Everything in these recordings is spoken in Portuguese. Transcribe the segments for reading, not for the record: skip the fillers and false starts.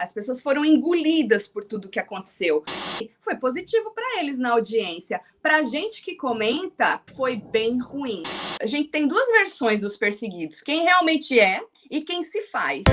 As pessoas foram engolidas por tudo que aconteceu. Foi positivo para eles na audiência. Para a gente que comenta, foi bem ruim. A gente tem duas versões dos perseguidos: quem realmente é e quem se faz.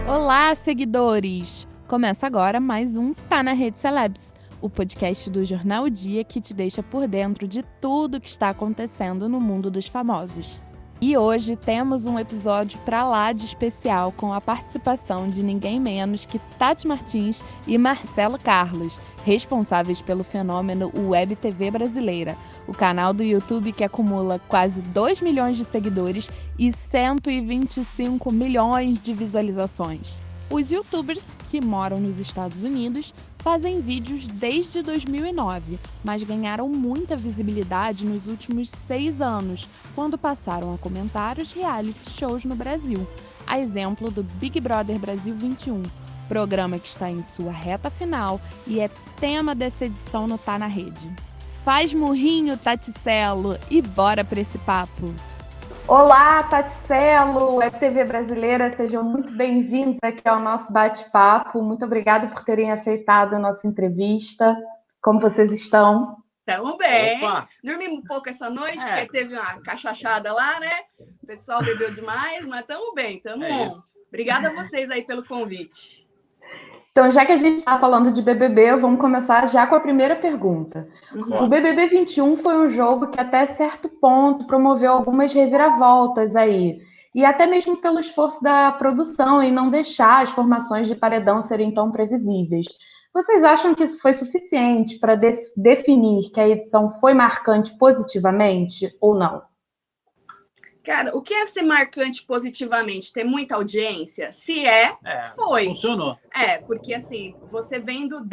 Olá, seguidores! Começa agora mais um Tá na Rede Celebs, o podcast do Jornal O Dia que te deixa por dentro de tudo que está acontecendo no mundo dos famosos. E hoje temos um episódio pra lá de especial com a participação de ninguém menos que Tati Martins e Marcelo Carlos, responsáveis pelo fenômeno Web TV Brasileira, o canal do YouTube que acumula quase 2 milhões de seguidores e 125 milhões de visualizações. Os youtubers, que moram nos Estados Unidos, fazem vídeos desde 2009, mas ganharam muita visibilidade nos últimos 6 anos, quando passaram a comentar os reality shows no Brasil, a exemplo do Big Brother Brasil 21, programa que está em sua reta final e é tema dessa edição no Tá na Rede. Faz murrinho, Taticelo, e bora pra esse papo! Olá, Taticelo, Web TV Brasileira, sejam muito bem-vindos aqui ao nosso bate-papo. Muito obrigada por terem aceitado a nossa entrevista. Como vocês estão? Estamos bem. Opa. Dormimos um pouco essa noite, porque teve uma cachachada lá, né? O pessoal bebeu demais, mas estamos bem, estamos bom. Obrigada a vocês aí pelo convite. Então, já que a gente está falando de BBB, vamos começar já com a primeira pergunta. O BBB 21 foi um jogo que até certo ponto promoveu algumas reviravoltas aí, e até mesmo pelo esforço da produção em não deixar as formações de paredão serem tão previsíveis. Vocês acham que isso foi suficiente para definir que a edição foi marcante positivamente ou não? Cara, o que é ser marcante positivamente? Ter muita audiência? Se foi. Funcionou. Porque assim, você vendo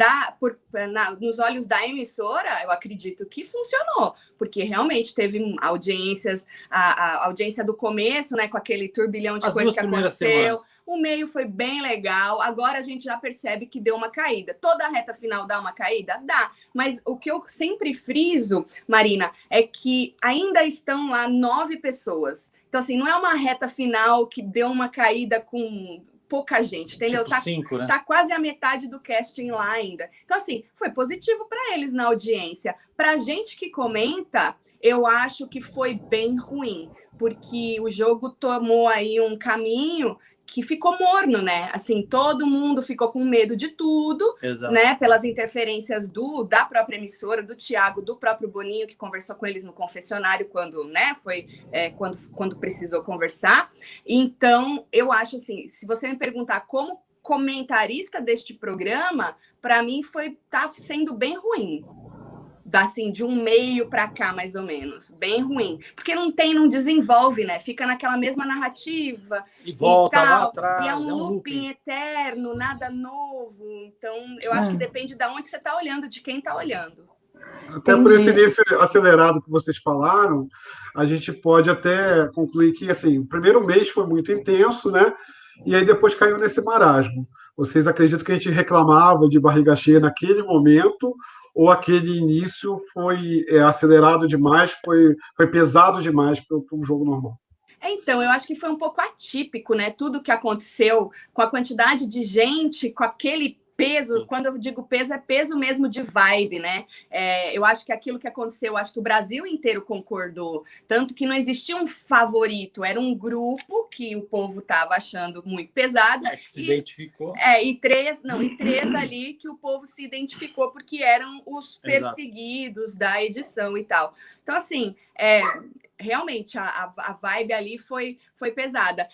nos olhos da emissora, eu acredito que funcionou. Porque realmente teve audiências, a audiência do começo, né? Com aquele turbilhão de coisas que aconteceu. O meio foi bem legal. Agora a gente já percebe que deu uma caída. Toda a reta final dá uma caída? Dá. Mas o que eu sempre friso, Marina, é que ainda estão lá 9 pessoas. Então, assim, não é uma reta final que deu uma caída com pouca gente, entendeu? Tipo 5, né? Tá quase a metade do casting lá ainda. Então, assim, foi positivo para eles na audiência. Pra gente que comenta, eu acho que foi bem ruim, porque o jogo tomou aí um caminho que ficou morno, né? Assim, todo mundo ficou com medo de tudo, Exato. Né? Pelas interferências da própria emissora, do Thiago, do próprio Boninho, que conversou com eles no confessionário quando, né? Foi quando precisou conversar. Então, eu acho assim, se você me perguntar como comentarista deste programa, para mim tá sendo bem ruim. Assim, de um meio para cá, mais ou menos. Bem ruim. Porque não desenvolve, né? Fica naquela mesma narrativa. E volta e tal, lá atrás. E é um looping eterno, nada novo. Então, eu acho que depende de onde você está olhando, de quem está olhando. Até por esse início acelerado que vocês falaram, a gente pode até concluir que, assim, o primeiro mês foi muito intenso, né? E aí depois caiu nesse marasmo. Vocês acreditam que a gente reclamava de barriga cheia naquele momento, ou aquele início foi acelerado demais, foi pesado demais para um jogo normal? Então, eu acho que foi um pouco atípico, né? Tudo que aconteceu com a quantidade de gente, com aquele peso. Sim. Quando eu digo peso, é peso mesmo de vibe, né? Eu acho que aquilo que aconteceu, acho que o Brasil inteiro concordou. Tanto que não existia um favorito, era um grupo que o povo estava achando muito pesado. Que se identificou. E três ali que o povo se identificou, porque eram os perseguidos da edição e tal. Então, assim, realmente a vibe ali foi pesada.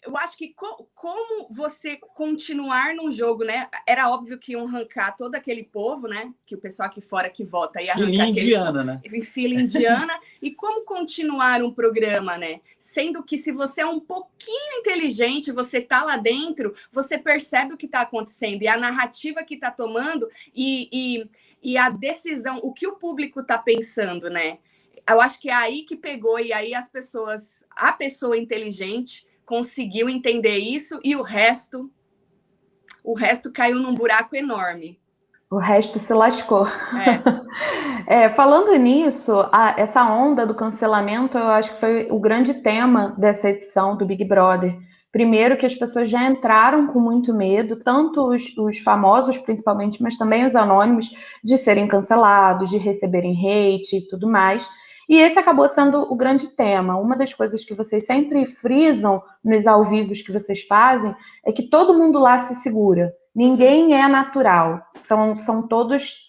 Eu acho que como você continuar num jogo, né? Era óbvio que iam arrancar todo aquele povo, né? Que o pessoal aqui fora que vota ia arrancar fila indiana, né? Fila indiana. E como continuar um programa, né? Sendo que se você é um pouquinho inteligente, você tá lá dentro, você percebe o que tá acontecendo e a narrativa que tá tomando e a decisão, o que o público tá pensando, né? Eu acho que é aí que pegou e aí a pessoa inteligente conseguiu entender isso e o resto caiu num buraco enorme. O resto se lascou. Falando nisso, essa onda do cancelamento, eu acho que foi o grande tema dessa edição do Big Brother. Primeiro, que as pessoas já entraram com muito medo, tanto os famosos, principalmente, mas também os anônimos, de serem cancelados, de receberem hate e tudo mais. E esse acabou sendo o grande tema. Uma das coisas que vocês sempre frisam nos ao vivos que vocês fazem é que todo mundo lá se segura. Ninguém é natural. Estão todos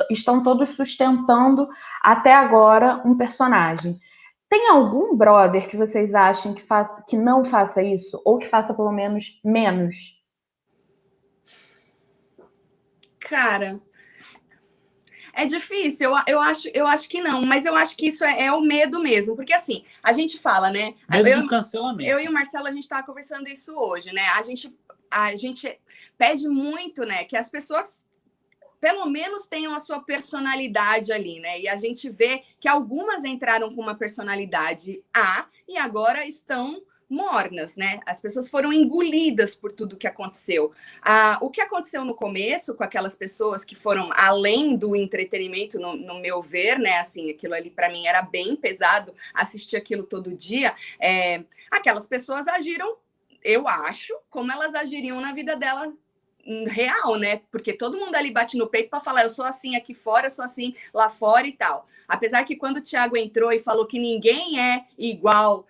sustentando até agora um personagem. Tem algum brother que vocês achem que não faça isso? Ou que faça pelo menos menos? Cara, é difícil, eu acho que não, mas eu acho que isso é o medo mesmo, porque assim, a gente fala, né? Medo do cancelamento. Eu e o Marcelo, a gente estava conversando isso hoje, né? A gente pede muito, né, que as pessoas pelo menos tenham a sua personalidade ali, né? E a gente vê que algumas entraram com uma personalidade A e agora estão mornas, né? As pessoas foram engolidas por tudo que aconteceu. O que aconteceu no começo com aquelas pessoas que foram além do entretenimento, no meu ver, né? Assim, aquilo ali para mim era bem pesado, assistir aquilo todo dia. Aquelas pessoas agiram, eu acho, como elas agiriam na vida delas real, né? Porque todo mundo ali bate no peito para falar, eu sou assim aqui fora, eu sou assim lá fora e tal. Apesar que quando o Thiago entrou e falou que ninguém é igual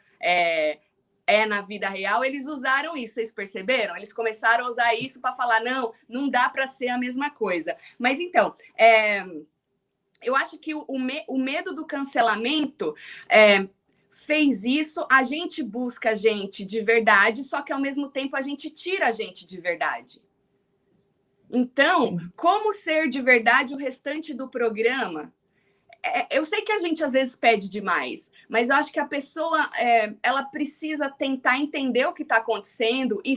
na vida real, eles usaram isso, vocês perceberam? Eles começaram a usar isso para falar, não dá para ser a mesma coisa. Mas então, eu acho que o medo do cancelamento fez isso, a gente busca a gente de verdade, só que ao mesmo tempo a gente tira a gente de verdade. Então, como ser de verdade o restante do programa? Eu sei que a gente às vezes pede demais, mas eu acho que a pessoa ela precisa tentar entender o que está acontecendo e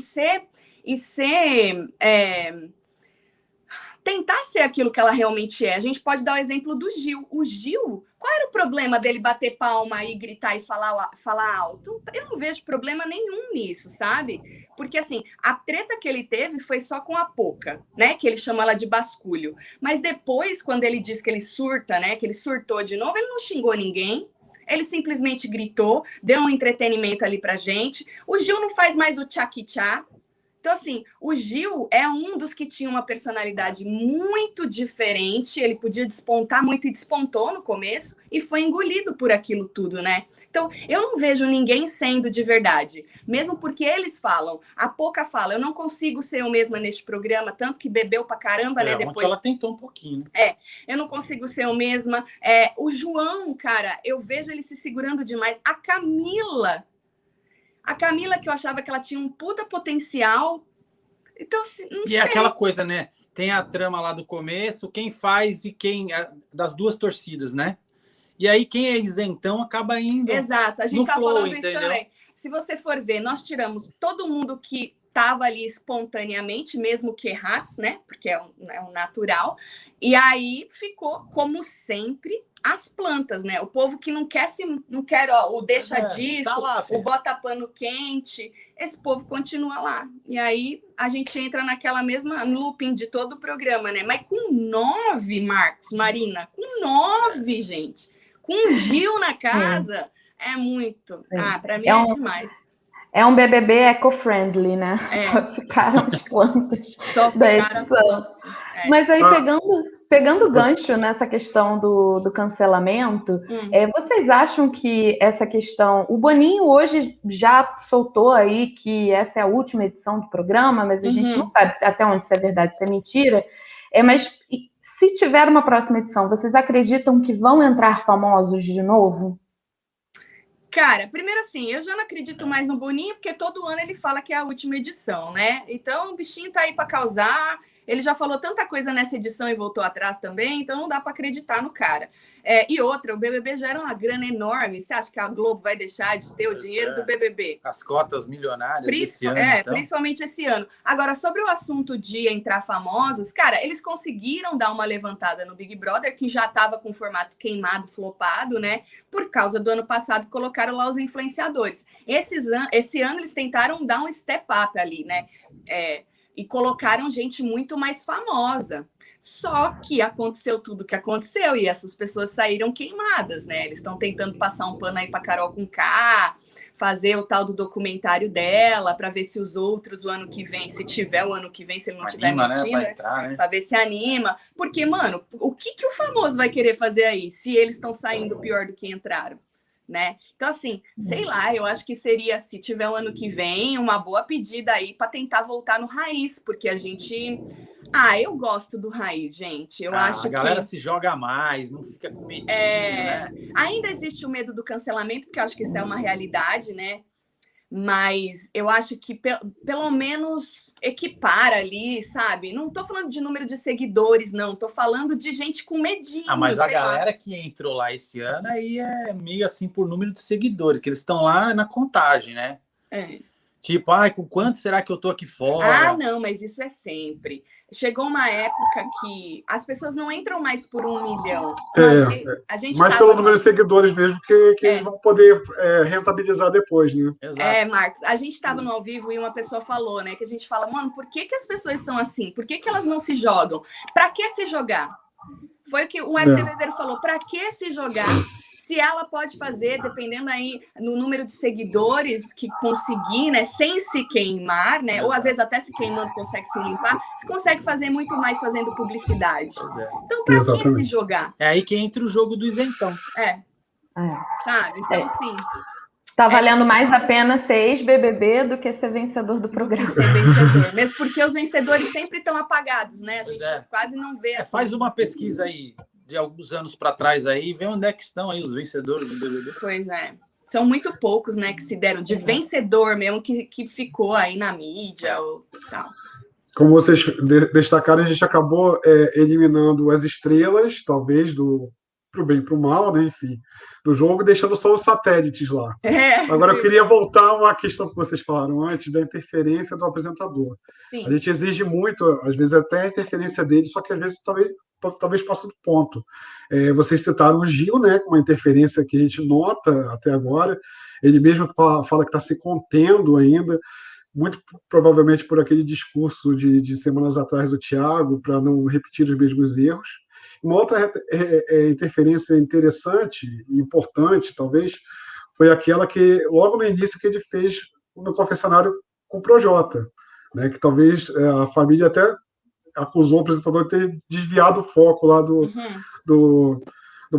tentar ser aquilo que ela realmente é. A gente pode dar o exemplo do Gil. O Gil, qual era o problema dele bater palma e gritar e falar alto? Eu não vejo problema nenhum nisso, sabe? Porque, assim, a treta que ele teve foi só com a Poca, né? Que ele chama ela de basculho. Mas depois, quando ele diz que ele surta, né? Que ele surtou de novo, ele não xingou ninguém. Ele simplesmente gritou, deu um entretenimento ali pra gente. O Gil não faz mais o tchá-que-tchá. Então, assim, o Gil é um dos que tinha uma personalidade muito diferente, ele podia despontar muito e despontou no começo e foi engolido por aquilo tudo, né? Então, eu não vejo ninguém sendo de verdade, mesmo porque eles falam, a Poca fala, eu não consigo ser eu mesma neste programa, tanto que bebeu pra caramba, né? Depois ela tentou um pouquinho. Eu não consigo ser eu mesma. O João, cara, eu vejo ele se segurando demais. A Camila, que eu achava que ela tinha um puta potencial. Então, assim, não sei. É aquela coisa, né? Tem a trama lá do começo, quem faz e quem... das duas torcidas, né? E aí, quem é isentão acaba indo. Exato, a gente tá falando entendeu? isso também. Se você for ver, nós tiramos todo mundo que estava ali espontaneamente, mesmo que errados, né? Porque é um natural. E aí ficou, como sempre, as plantas, né? O povo que não quer o deixa disso, tá lá, o bota pano quente, esse povo continua lá. E aí a gente entra naquela mesma looping de todo o programa, né? Mas com 9, Marcos, Marina, com 9, gente. Com Gil na casa, é muito. Para mim é demais. É um BBB eco-friendly, né? Só ficaram as plantas da edição. Mas aí, pegando o gancho nessa questão do cancelamento, vocês acham que essa questão... O Boninho hoje já soltou aí que essa é a última edição do programa, mas a gente não sabe até onde isso é verdade, isso é mentira. Mas se tiver uma próxima edição, vocês acreditam que vão entrar famosos de novo? Cara, primeiro assim, eu já não acredito mais no Boninho, porque todo ano ele fala que é a última edição, né? Então o bichinho tá aí para causar. Ele já falou tanta coisa nessa edição e voltou atrás também, então não dá para acreditar no cara. E outra, o BBB gera uma grana enorme. Você acha que a Globo vai deixar de ter o dinheiro do BBB? As cotas milionárias esse ano. Então. Principalmente esse ano. Agora, sobre o assunto de entrar famosos, cara, eles conseguiram dar uma levantada no Big Brother, que já estava com o formato queimado, flopado, né? Por causa do ano passado, colocaram lá os influenciadores. Esse ano eles tentaram dar um step up ali, né? E colocaram gente muito mais famosa. Só que aconteceu tudo o que aconteceu e essas pessoas saíram queimadas, né? Eles estão tentando passar um pano aí para Carol Conká, fazer o tal do documentário dela, para ver se os outros o ano que vem, se tiver o ano que vem, se ele não tiver mentindo, né? Para ver se anima. Porque, mano, o que o famoso vai querer fazer aí, se eles estão saindo pior do que entraram? Né? Então, assim, sei lá, eu acho que seria, se tiver o ano que vem, uma boa pedida aí para tentar voltar no raiz, porque a gente... eu gosto do raiz, gente. Eu acho que... A galera se joga mais, não fica com medinho, né? Ainda existe o medo do cancelamento, porque eu acho que isso é uma realidade, né? Mas eu acho que pelo menos equipara ali, sabe? Não tô falando de número de seguidores, não. Tô falando de gente com medinho. Mas a galera que entrou lá esse ano aí é meio assim por número de seguidores, que eles estão lá na contagem, né? Tipo, com quanto será que eu tô aqui fora? Não, mas isso é sempre. Chegou uma época que as pessoas não entram mais por 1 milhão. A gente mas pelo número de seguidores mesmo, que eles vão poder rentabilizar depois, né? Exato. Marcos, a gente estava no ao vivo e uma pessoa falou, né? Que a gente fala, mano, por que as pessoas são assim? Por que elas não se jogam? Pra que se jogar? Foi o que o RTVZero falou, pra que se jogar? Se ela pode fazer, dependendo aí no número de seguidores que conseguir, né, sem se queimar, né, ou às vezes até se queimando consegue se limpar, se consegue fazer muito mais fazendo publicidade. Então, para que se jogar? É aí que entra o jogo do isentão. Sabe? Então, assim... Tá valendo mais a pena ser ex-BBB do que ser vencedor do programa. Do que ser vencedor. Mesmo porque os vencedores sempre estão apagados, né? A gente quase não vê assim. Faz uma pesquisa aí de alguns anos para trás aí, vê onde é que estão aí os vencedores do BBB. Pois é. São muito poucos, né, que se deram de vencedor mesmo, que ficou aí na mídia ou tal. Como vocês destacaram, a gente acabou eliminando as estrelas, talvez, pro bem e pro mal, né, enfim, do jogo, deixando só os satélites lá. Agora, eu queria voltar a uma questão que vocês falaram antes, da interferência do apresentador. Sim. A gente exige muito, às vezes até a interferência dele, só que às vezes talvez passe do ponto. Vocês citaram o Gil, né, com uma interferência que a gente nota até agora. Ele mesmo fala que está se contendo ainda, muito provavelmente por aquele discurso de semanas atrás do Thiago, para não repetir os mesmos erros. Uma outra interferência interessante e importante, talvez, foi aquela que, logo no início, que ele fez no confessionário com o Projota, né, que talvez a família até acusou o apresentador de ter desviado o foco lá do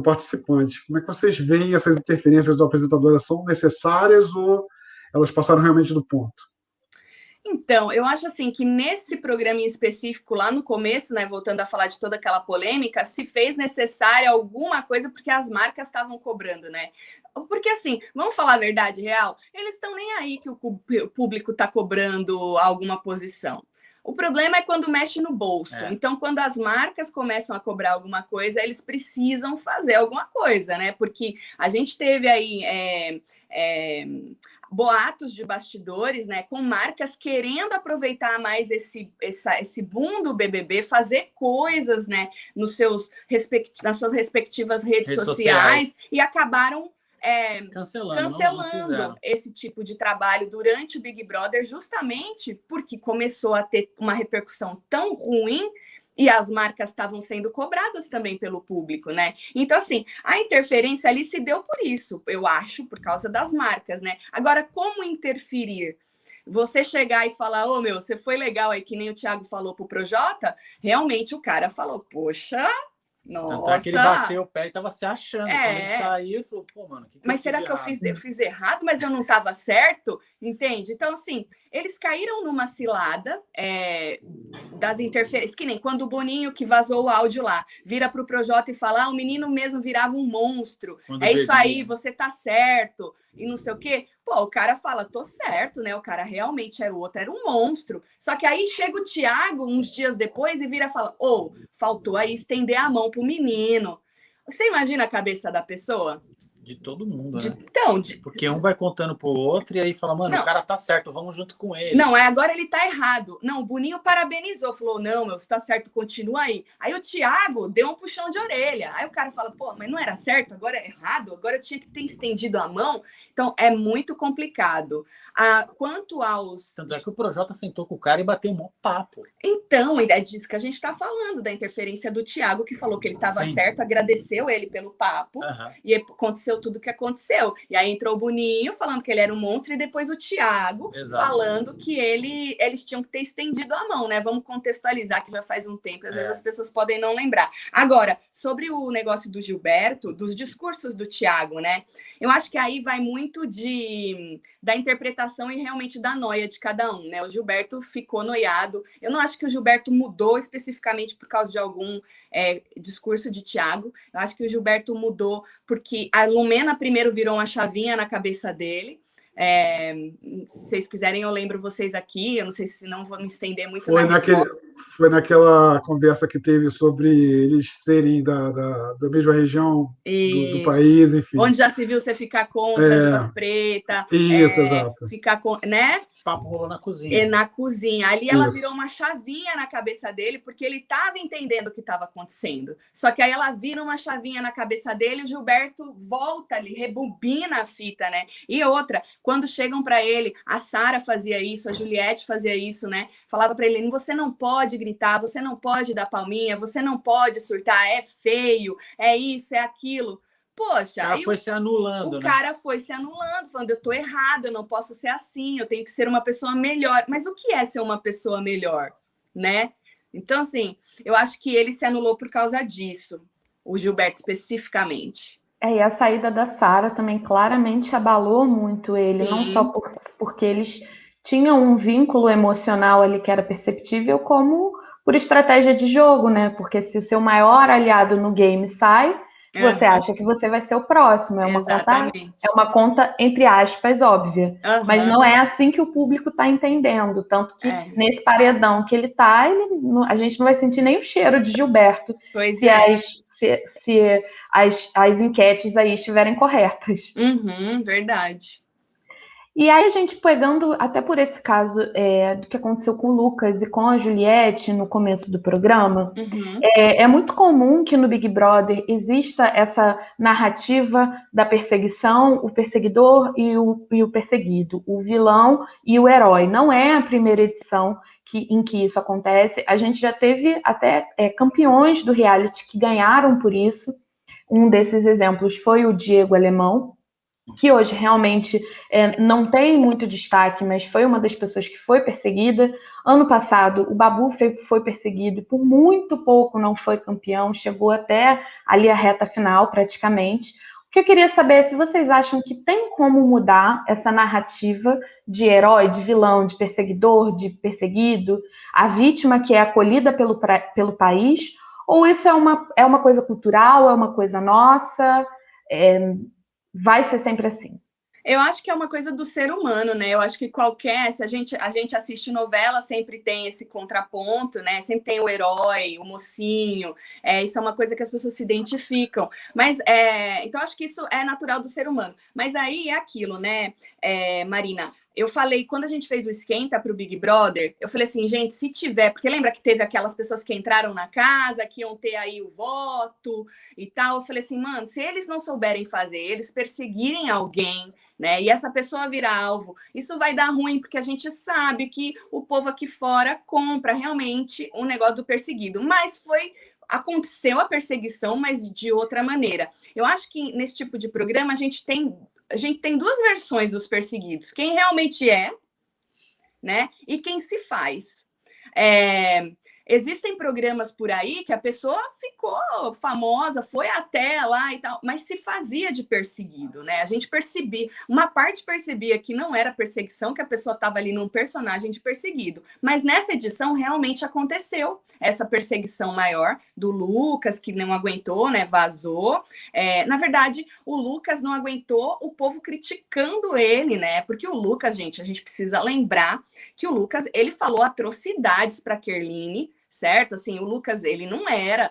participante. Como é que vocês veem essas interferências do apresentador? Elas são necessárias ou elas passaram realmente do ponto? Então, eu acho assim que nesse programa em específico, lá no começo, né, voltando a falar de toda aquela polêmica, se fez necessária alguma coisa porque as marcas estavam cobrando, né? Porque assim, vamos falar a verdade real, eles estão nem aí que o público está cobrando alguma posição. O problema é quando mexe no bolso. Então, quando as marcas começam a cobrar alguma coisa, eles precisam fazer alguma coisa, né? Porque a gente teve aí boatos de bastidores, né? Com marcas querendo aproveitar mais esse boom do BBB, fazer coisas, né? Nas suas respectivas redes sociais e acabaram cancelando esse tipo de trabalho durante o Big Brother, justamente porque começou a ter uma repercussão tão ruim e as marcas estavam sendo cobradas também pelo público, né? Então, assim, a interferência ali se deu por isso, eu acho, por causa das marcas, né? Agora, como interferir? Você chegar e falar, você foi legal aí, que nem o Thiago falou pro Projota, realmente o cara falou, poxa... Nossa. Tanto é que ele bateu o pé e tava se achando. Quando ele saiu, ele falou, pô, mano, mas será que eu fiz errado, mas eu não estava certo? Entende? Então, assim, eles caíram numa cilada das interferências, que nem quando o Boninho, que vazou o áudio lá, vira pro Projota e fala, o menino mesmo virava um monstro. Isso aí, você tá certo, e não sei o quê. Pô, o cara fala, tô certo, né? O cara realmente era um monstro. Só que aí chega o Thiago, uns dias depois, e vira e fala, faltou aí estender a mão pro menino. Você imagina a cabeça da pessoa? De todo mundo, né? Porque um vai contando pro outro e aí fala, mano, o cara tá certo, vamos junto com ele. Não, agora ele tá errado. Não, o Boninho parabenizou, falou, não, você tá certo, continua aí. Aí o Thiago deu um puxão de orelha. Aí o cara fala, pô, mas não era certo, agora é errado, agora eu tinha que ter estendido a mão. Então, é muito complicado. Quanto aos... Tanto é que o Projota sentou com o cara e bateu um bom papo. Então, é disso que a gente tá falando, da interferência do Thiago, que falou que ele tava certo, agradeceu ele pelo papo, e aconteceu entendeu tudo o que aconteceu. E aí entrou o Boninho falando que ele era um monstro e depois o Thiago falando que eles tinham que ter estendido a mão, né? Vamos contextualizar, que já faz um tempo, às vezes as pessoas podem não lembrar. Agora, sobre o negócio do Gilberto, dos discursos do Thiago, né? Eu acho que aí vai muito da interpretação e realmente da noia de cada um, né? O Gilberto ficou noiado. Eu não acho que o Gilberto mudou especificamente por causa de algum discurso de Thiago. Eu acho que o Gilberto mudou porque a Lumena primeiro virou uma chavinha na cabeça dele. Se vocês quiserem, eu lembro vocês aqui. Eu não sei se não vou me estender muito na resposta. Foi naquela conversa que teve sobre eles serem da mesma região do país, enfim. Onde já se viu você ficar contra duas pretas. Isso, exato. Ficar com, né? Esse papo rolou na cozinha. Na cozinha. Ali ela virou uma chavinha na cabeça dele, porque ele estava entendendo o que estava acontecendo. Só que aí ela vira uma chavinha na cabeça dele, o Gilberto volta ali, rebobina a fita, né? E outra, quando chegam para ele, a Sara fazia isso, a Juliette fazia isso, né? Falava para ele, você não pode gritar, você não pode dar palminha, você não pode surtar, é feio, é isso, é aquilo. Poxa, o cara foi se anulando, o cara foi se anulando, falando, eu tô errado, eu não posso ser assim, eu tenho que ser uma pessoa melhor. Mas o que é ser uma pessoa melhor, né? Então, assim, eu acho que ele se anulou por causa disso, o Gilberto especificamente. E a saída da Sara também claramente abalou muito ele, não só porque eles tinham um vínculo emocional ali que era perceptível, como por estratégia de jogo, né? Porque se o seu maior aliado no game sai, você acha que você vai ser o próximo. É uma conta, entre aspas, óbvia. Mas não é assim que o público está entendendo. Tanto que nesse paredão que ele está, a gente não vai sentir nem o cheiro de Gilberto se as enquetes aí estiverem corretas. Verdade. E aí a gente pegando, até por esse caso do que aconteceu com o Lucas e com a Juliette no começo do programa, é muito comum que no Big Brother exista essa narrativa da perseguição, o perseguidor e o perseguido, o vilão e o herói. Não é a primeira edição em que isso acontece. A gente já teve até campeões do reality que ganharam por isso. Um desses exemplos foi o Diego Alemão, que hoje realmente não tem muito destaque, mas foi uma das pessoas que foi perseguida. Ano passado, o Babu foi perseguido, por muito pouco não foi campeão, chegou até ali a reta final, praticamente. O que eu queria saber é se vocês acham que tem como mudar essa narrativa de herói, de vilão, de perseguidor, de perseguido, a vítima que é acolhida pelo país, ou isso é uma coisa cultural, é uma coisa nossa, vai ser sempre assim? Eu acho que é uma coisa do ser humano, né? Eu acho que se a gente assiste novela, sempre tem esse contraponto, né? Sempre tem o herói, o mocinho. Isso é uma coisa que as pessoas se identificam. Mas, então, acho que isso é natural do ser humano. Mas aí é aquilo, né, Marina? Eu falei, quando a gente fez o esquenta para o Big Brother, eu falei assim, gente, se tiver... Porque lembra que teve aquelas pessoas que entraram na casa, que iam ter aí o voto e tal? Eu falei assim, mano, se eles não souberem fazer, eles perseguirem alguém, né? E essa pessoa virar alvo, isso vai dar ruim, porque a gente sabe que o povo aqui fora compra realmente um negócio do perseguido. Mas aconteceu a perseguição, mas de outra maneira. Eu acho que nesse tipo de programa a gente tem duas versões dos perseguidos. Quem realmente né? E quem se faz. Existem programas por aí que a pessoa ficou famosa, foi até lá e tal, mas se fazia de perseguido, né? A gente percebia, uma parte percebia que não era perseguição, que a pessoa estava ali num personagem de perseguido. Mas nessa edição realmente aconteceu essa perseguição maior do Lucas, que não aguentou, né? Vazou. Na verdade, o Lucas não aguentou o povo criticando ele, né? Porque o Lucas, gente, a gente precisa lembrar que o Lucas, ele falou atrocidades para Kerline, certo? Assim, o Lucas, ele não era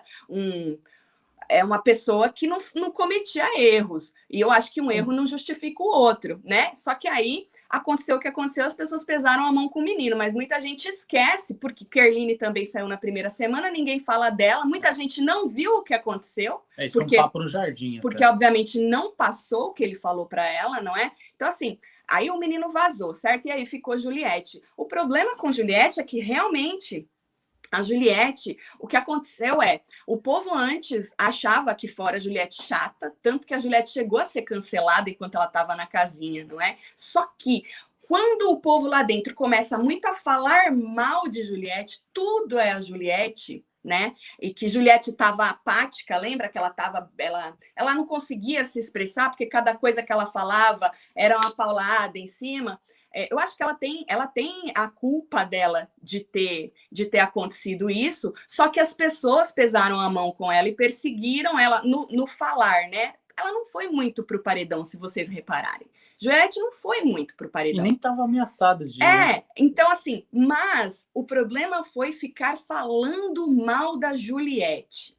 uma pessoa que não cometia erros. E eu acho que um erro não justifica o outro, né? Só que aí aconteceu o que aconteceu, as pessoas pesaram a mão com o menino, mas muita gente esquece, porque Kerline também saiu na primeira semana, ninguém fala dela, muita gente não viu o que aconteceu. Isso é um papo no jardim. Porque, obviamente, não passou o que ele falou para ela, não é? Então, assim, aí o menino vazou, certo? E aí ficou Juliette. O problema com Juliette é que, realmente, A Juliette, o que aconteceu o povo antes achava aqui fora a Juliette chata, tanto que a Juliette chegou a ser cancelada enquanto ela estava na casinha, não é? Só que quando o povo lá dentro começa muito a falar mal de Juliette, tudo é a Juliette, né? E que Juliette estava apática, lembra que ela não conseguia se expressar, porque cada coisa que ela falava era uma paulada em cima. Eu acho que ela tem a culpa dela de ter acontecido isso, só que as pessoas pesaram a mão com ela e perseguiram ela no falar, né? Ela não foi muito pro paredão, se vocês repararem. Juliette não foi muito pro paredão. E nem estava ameaçada de... Então assim, mas o problema foi ficar falando mal da Juliette.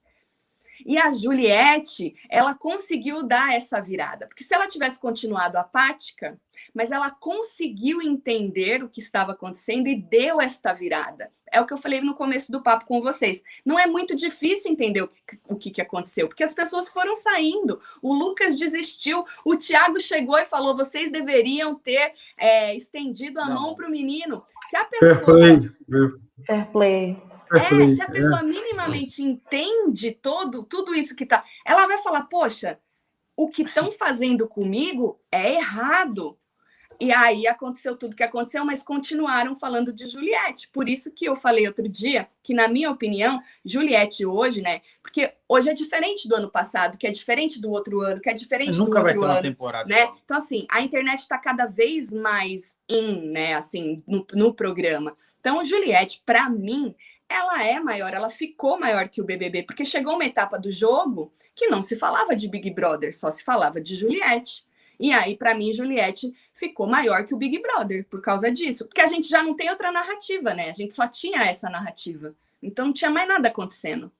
E a Juliette, ela conseguiu dar essa virada. Porque se ela tivesse continuado apática, mas ela conseguiu entender o que estava acontecendo e deu esta virada. É o que eu falei no começo do papo com vocês. Não é muito difícil entender o que aconteceu, porque as pessoas foram saindo. O Lucas desistiu, o Thiago chegou e falou, vocês deveriam ter estendido a mão para o menino. Se a pessoa... Fair play. Se a pessoa minimamente entende tudo isso que tá... Ela vai falar, poxa, o que estão fazendo comigo é errado. E aí aconteceu tudo que aconteceu, mas continuaram falando de Juliette. Por isso que eu falei outro dia que, na minha opinião, Juliette hoje, né? Porque hoje é diferente do ano passado, que é diferente do outro ano, que é diferente do outro ano. Nunca vai ter uma temporada, né? Então, assim, a internet está cada vez mais né? Assim, no programa. Então, Juliette, para mim, ela é maior, ela ficou maior que o BBB, porque chegou uma etapa do jogo que não se falava de Big Brother, só se falava de Juliette. E aí, para mim, Juliette ficou maior que o Big Brother por causa disso. Porque a gente já não tem outra narrativa, né? A gente só tinha essa narrativa. Então, não tinha mais nada acontecendo.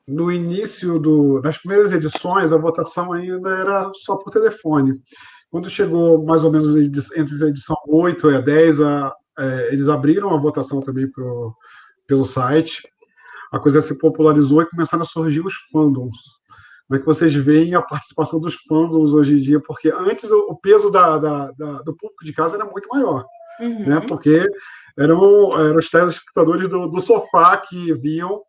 No início das primeiras edições, a votação ainda era só por telefone. Quando chegou mais ou menos entre a edição 8 e a 10, eles abriram a votação também pelo site. A coisa se popularizou e começaram a surgir os fandoms. Como é que vocês veem a participação dos fandoms hoje em dia? Porque antes o peso do público de casa era muito maior, né? Porque eram os telespectadores do sofá que viam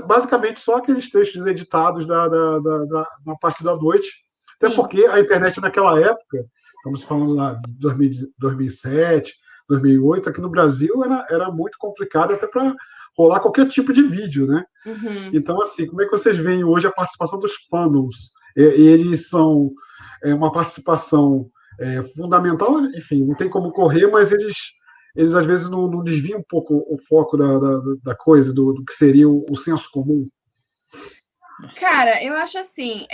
basicamente só aqueles textos editados na parte da noite. Até porque a internet naquela época, estamos falando lá de 2007, 2008, aqui no Brasil era muito complicado até para rolar qualquer tipo de vídeo, né? Então, assim, como é que vocês veem hoje a participação dos fandoms? Eles são uma participação fundamental, enfim, não tem como correr, mas eles às vezes não desviam um pouco o foco da coisa, do que seria o senso comum. Cara, eu acho assim,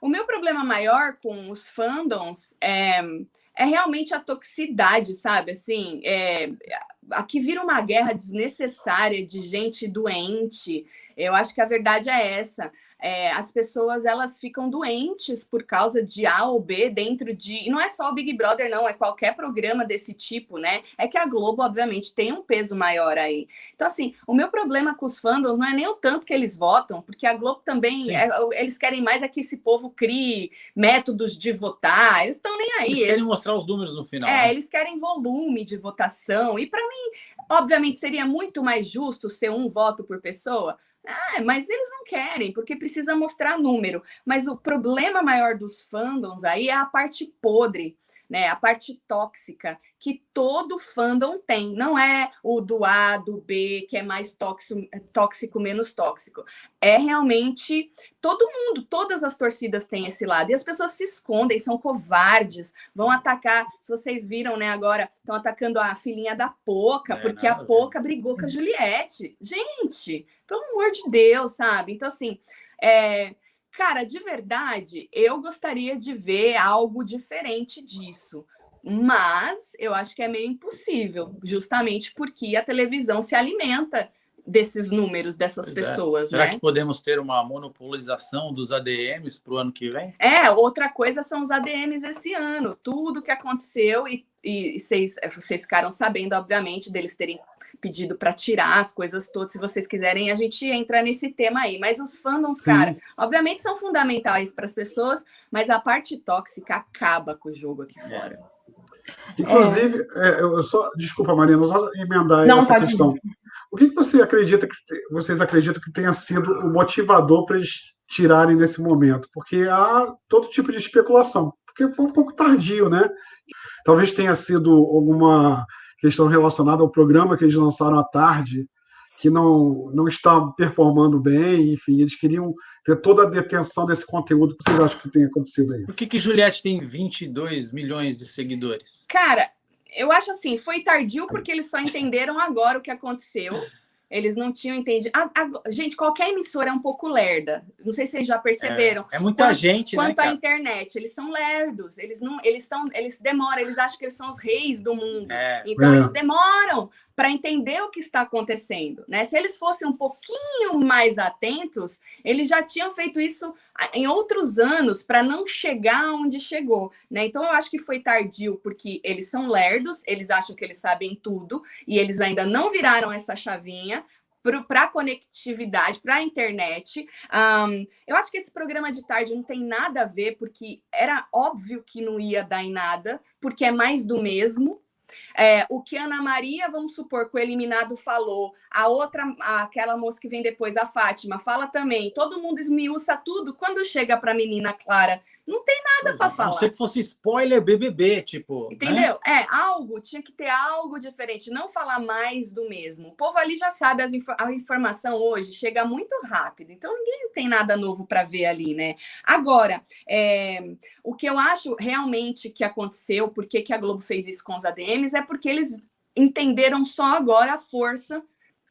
o meu problema maior com os fandoms é realmente a toxicidade, sabe? Assim, aqui vira uma guerra desnecessária de gente doente. Eu acho que a verdade é essa. As pessoas, elas ficam doentes por causa de A ou B dentro de... E não é só o Big Brother, não. É qualquer programa desse tipo, né? É que a Globo, obviamente, tem um peso maior aí. Então, assim, o meu problema com os fandoms não é nem o tanto que eles votam, porque a Globo também... eles querem mais que esse povo crie métodos de votar. Eles estão nem aí. Eles querem mostrar os números no final. Né? Eles querem volume de votação. E, para mim, obviamente, seria muito mais justo ser um voto por pessoa. Mas eles não querem, porque precisa mostrar número. Mas o problema maior dos fandoms aí é a parte podre, né? A parte tóxica que todo fandom tem. Não é o do A, do B, que é mais tóxico, menos tóxico. É realmente todo mundo, todas as torcidas têm esse lado. E as pessoas se escondem, são covardes, vão atacar. Se vocês viram, né, agora estão atacando a filhinha da Poca, porque a Poca brigou com a Juliette. Gente, pelo amor de Deus, sabe? Então, assim, cara, de verdade, eu gostaria de ver algo diferente disso. Mas eu acho que é meio impossível, justamente porque a televisão se alimenta desses números, dessas pessoas. Será né? que podemos ter uma monopolização dos ADMs para o ano que vem? Outra coisa são os ADMs esse ano. Tudo que aconteceu e vocês ficaram sabendo, obviamente, deles terem pedido para tirar as coisas todas. Se vocês quiserem, a gente entra nesse tema aí. Mas os fandoms, cara, obviamente são fundamentais para as pessoas, mas a parte tóxica acaba com o jogo aqui fora. Inclusive, desculpa, Marina, só emendar Não, essa questão. O que vocês acreditam que tenha sido o motivador para eles tirarem nesse momento? Porque há todo tipo de especulação, porque foi um pouco tardio, né? Talvez tenha sido alguma questão relacionada ao programa que eles lançaram à tarde, que não está performando bem, enfim, eles queriam ter toda a detenção desse conteúdo. O que vocês acham que tem acontecido aí? Por que Juliette tem 22 milhões de seguidores? Cara, eu acho assim, foi tardio porque eles só entenderam agora o que aconteceu. Eles não tinham entendido. Gente, qualquer emissora é um pouco lerda. Não sei se vocês já perceberam. É muita gente, quanto à internet, eles são lerdos. Eles demoram, eles acham que eles são os reis do mundo. Então, eles demoram para entender o que está acontecendo, né? Se eles fossem um pouquinho mais atentos, eles já tinham feito isso em outros anos para não chegar onde chegou, né? Então, eu acho que foi tardio, porque eles são lerdos, eles acham que eles sabem tudo, e eles ainda não viraram essa chavinha para a conectividade, para a internet. Eu acho que esse programa de tarde não tem nada a ver, porque era óbvio que não ia dar em nada, porque é mais do mesmo. O que Ana Maria, vamos supor, que o eliminado falou, aquela moça que vem depois, a Fátima, fala também, todo mundo esmiuça tudo, quando chega para a menina Clara, não tem nada para falar. Não sei que fosse spoiler BBB, tipo... Entendeu? Né? Tinha que ter algo diferente, não falar mais do mesmo. O povo ali já sabe, a informação hoje chega muito rápido, então ninguém tem nada novo para ver ali, né? Agora, o que eu acho realmente que aconteceu, por que a Globo fez isso com os ADMs, é porque eles entenderam só agora a força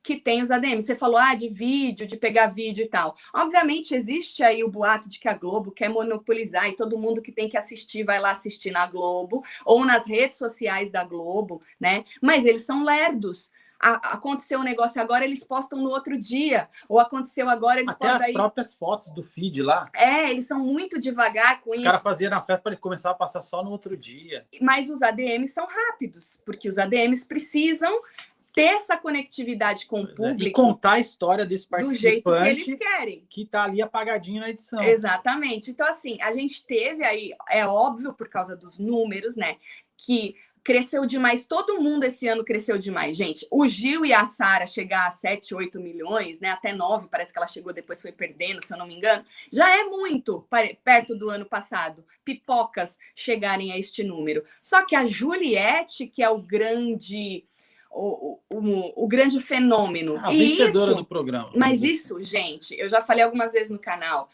que tem os ADMs. Você falou, de vídeo, de pegar vídeo e tal. Obviamente, existe aí o boato de que a Globo quer monopolizar e todo mundo que tem que assistir vai lá assistir na Globo ou nas redes sociais da Globo, né? Mas eles são lerdos. Aconteceu um negócio agora, eles postam no outro dia. Ou aconteceu agora, eles postam... Até as próprias fotos do feed lá. Eles são muito devagar com isso. Os caras faziam na festa para começar a passar só no outro dia. Mas os ADMs são rápidos, porque os ADMs precisam ter essa conectividade com o público. E contar a história desse participante. Do jeito que eles querem. Que está ali apagadinho na edição. Exatamente. Então, assim, a gente teve aí, é óbvio, por causa dos números, né, que cresceu demais, todo mundo esse ano cresceu demais, gente. O Gil e a Sara chegar a 7, 8 milhões, né, até 9, parece que ela chegou, depois foi perdendo, se eu não me engano, já é muito perto do ano passado, pipocas chegarem a este número. Só que a Juliette, que é o grande... O grande fenômeno. A vencedora do programa. Mas isso, gente, eu já falei algumas vezes no canal,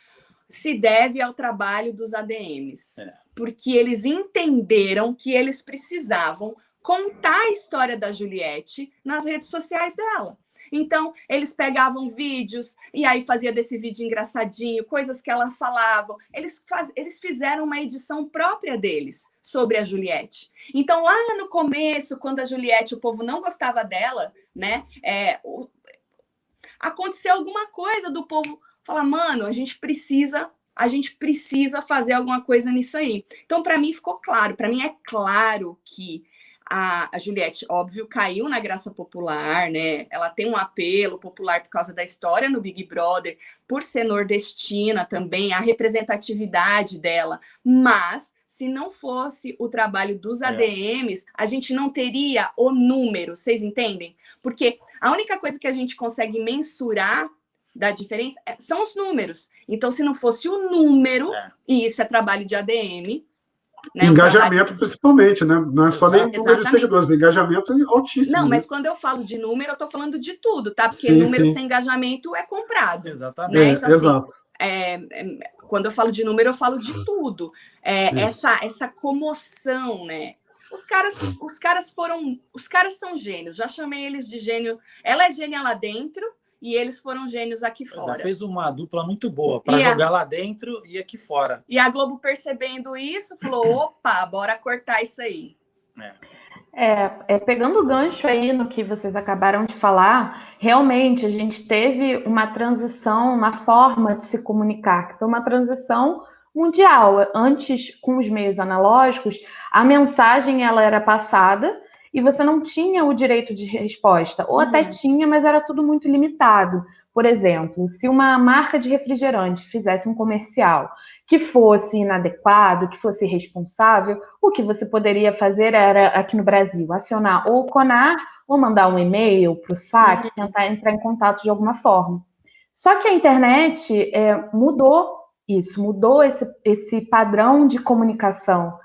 se deve ao trabalho dos ADMs. Porque eles entenderam que eles precisavam contar a história da Juliette nas redes sociais dela. Então, eles pegavam vídeos e aí fazia desse vídeo engraçadinho, coisas que ela falava. Eles fizeram uma edição própria deles sobre a Juliette. Então, lá no começo, quando a Juliette, o povo não gostava dela, né? Aconteceu alguma coisa do povo falar, mano, a gente precisa fazer alguma coisa nisso aí. Então, para mim, ficou claro. Para mim, é claro que a Juliette, óbvio, caiu na graça popular, né? Ela tem um apelo popular por causa da história no Big Brother, por ser nordestina também, a representatividade dela. Mas, se não fosse o trabalho dos ADMs, a gente não teria o número, vocês entendem? Porque a única coisa que a gente consegue mensurar da diferença são os números. Então, se não fosse o número, e isso é trabalho de ADM... Né, engajamento, principalmente, né? Não é só nem número de seguidores, engajamento é altíssimo. Não, mas quando eu falo de número, eu estou falando de tudo, tá? Porque número sem engajamento é comprado. Exatamente. Né? Então, exato. Quando eu falo de número, eu falo de tudo. Essa comoção, né? Os caras são gênios. Já chamei eles de gênio. Ela é gênia lá dentro. E eles foram gênios aqui fora. Ela fez uma dupla muito boa para jogar lá dentro e aqui fora. E a Globo, percebendo isso, falou, opa, bora cortar isso aí. Pegando o gancho aí no que vocês acabaram de falar, realmente a gente teve uma transição, uma forma de se comunicar, que foi uma transição mundial. Antes, com os meios analógicos, a mensagem ela era passada, e você não tinha o direito de resposta, ou até tinha, mas era tudo muito limitado. Por exemplo, se uma marca de refrigerante fizesse um comercial que fosse inadequado, que fosse irresponsável, o que você poderia fazer era, aqui no Brasil, acionar ou o CONAR, ou mandar um e-mail para o SAC, tentar entrar em contato de alguma forma. Só que a internet mudou isso, mudou esse padrão de comunicação.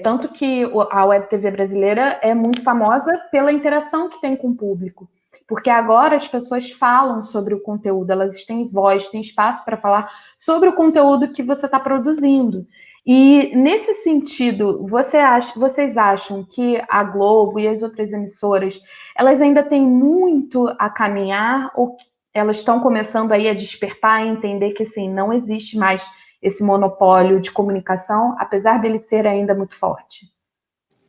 Tanto que a Web TV brasileira é muito famosa pela interação que tem com o público. Porque agora as pessoas falam sobre o conteúdo, elas têm voz, têm espaço para falar sobre o conteúdo que você está produzindo. E, nesse sentido, vocês acham que a Globo e as outras emissoras, elas ainda têm muito a caminhar, ou elas estão começando aí a despertar e entender que, assim, não existe mais esse monopólio de comunicação, apesar dele ser ainda muito forte?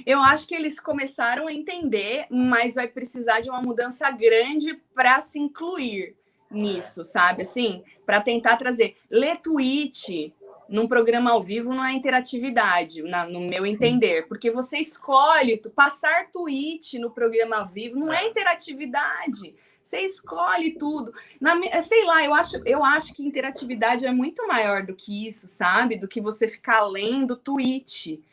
Eu acho que eles começaram a entender, mas vai precisar de uma mudança grande para se incluir nisso, sabe? Assim, para tentar trazer. Ler tweet num programa ao vivo não é interatividade, no meu entender, porque você escolhe, passar tweet no programa ao vivo não é interatividade. Você escolhe tudo. Sei lá, eu acho que interatividade é muito maior do que isso, sabe? Do que você ficar lendo tweet.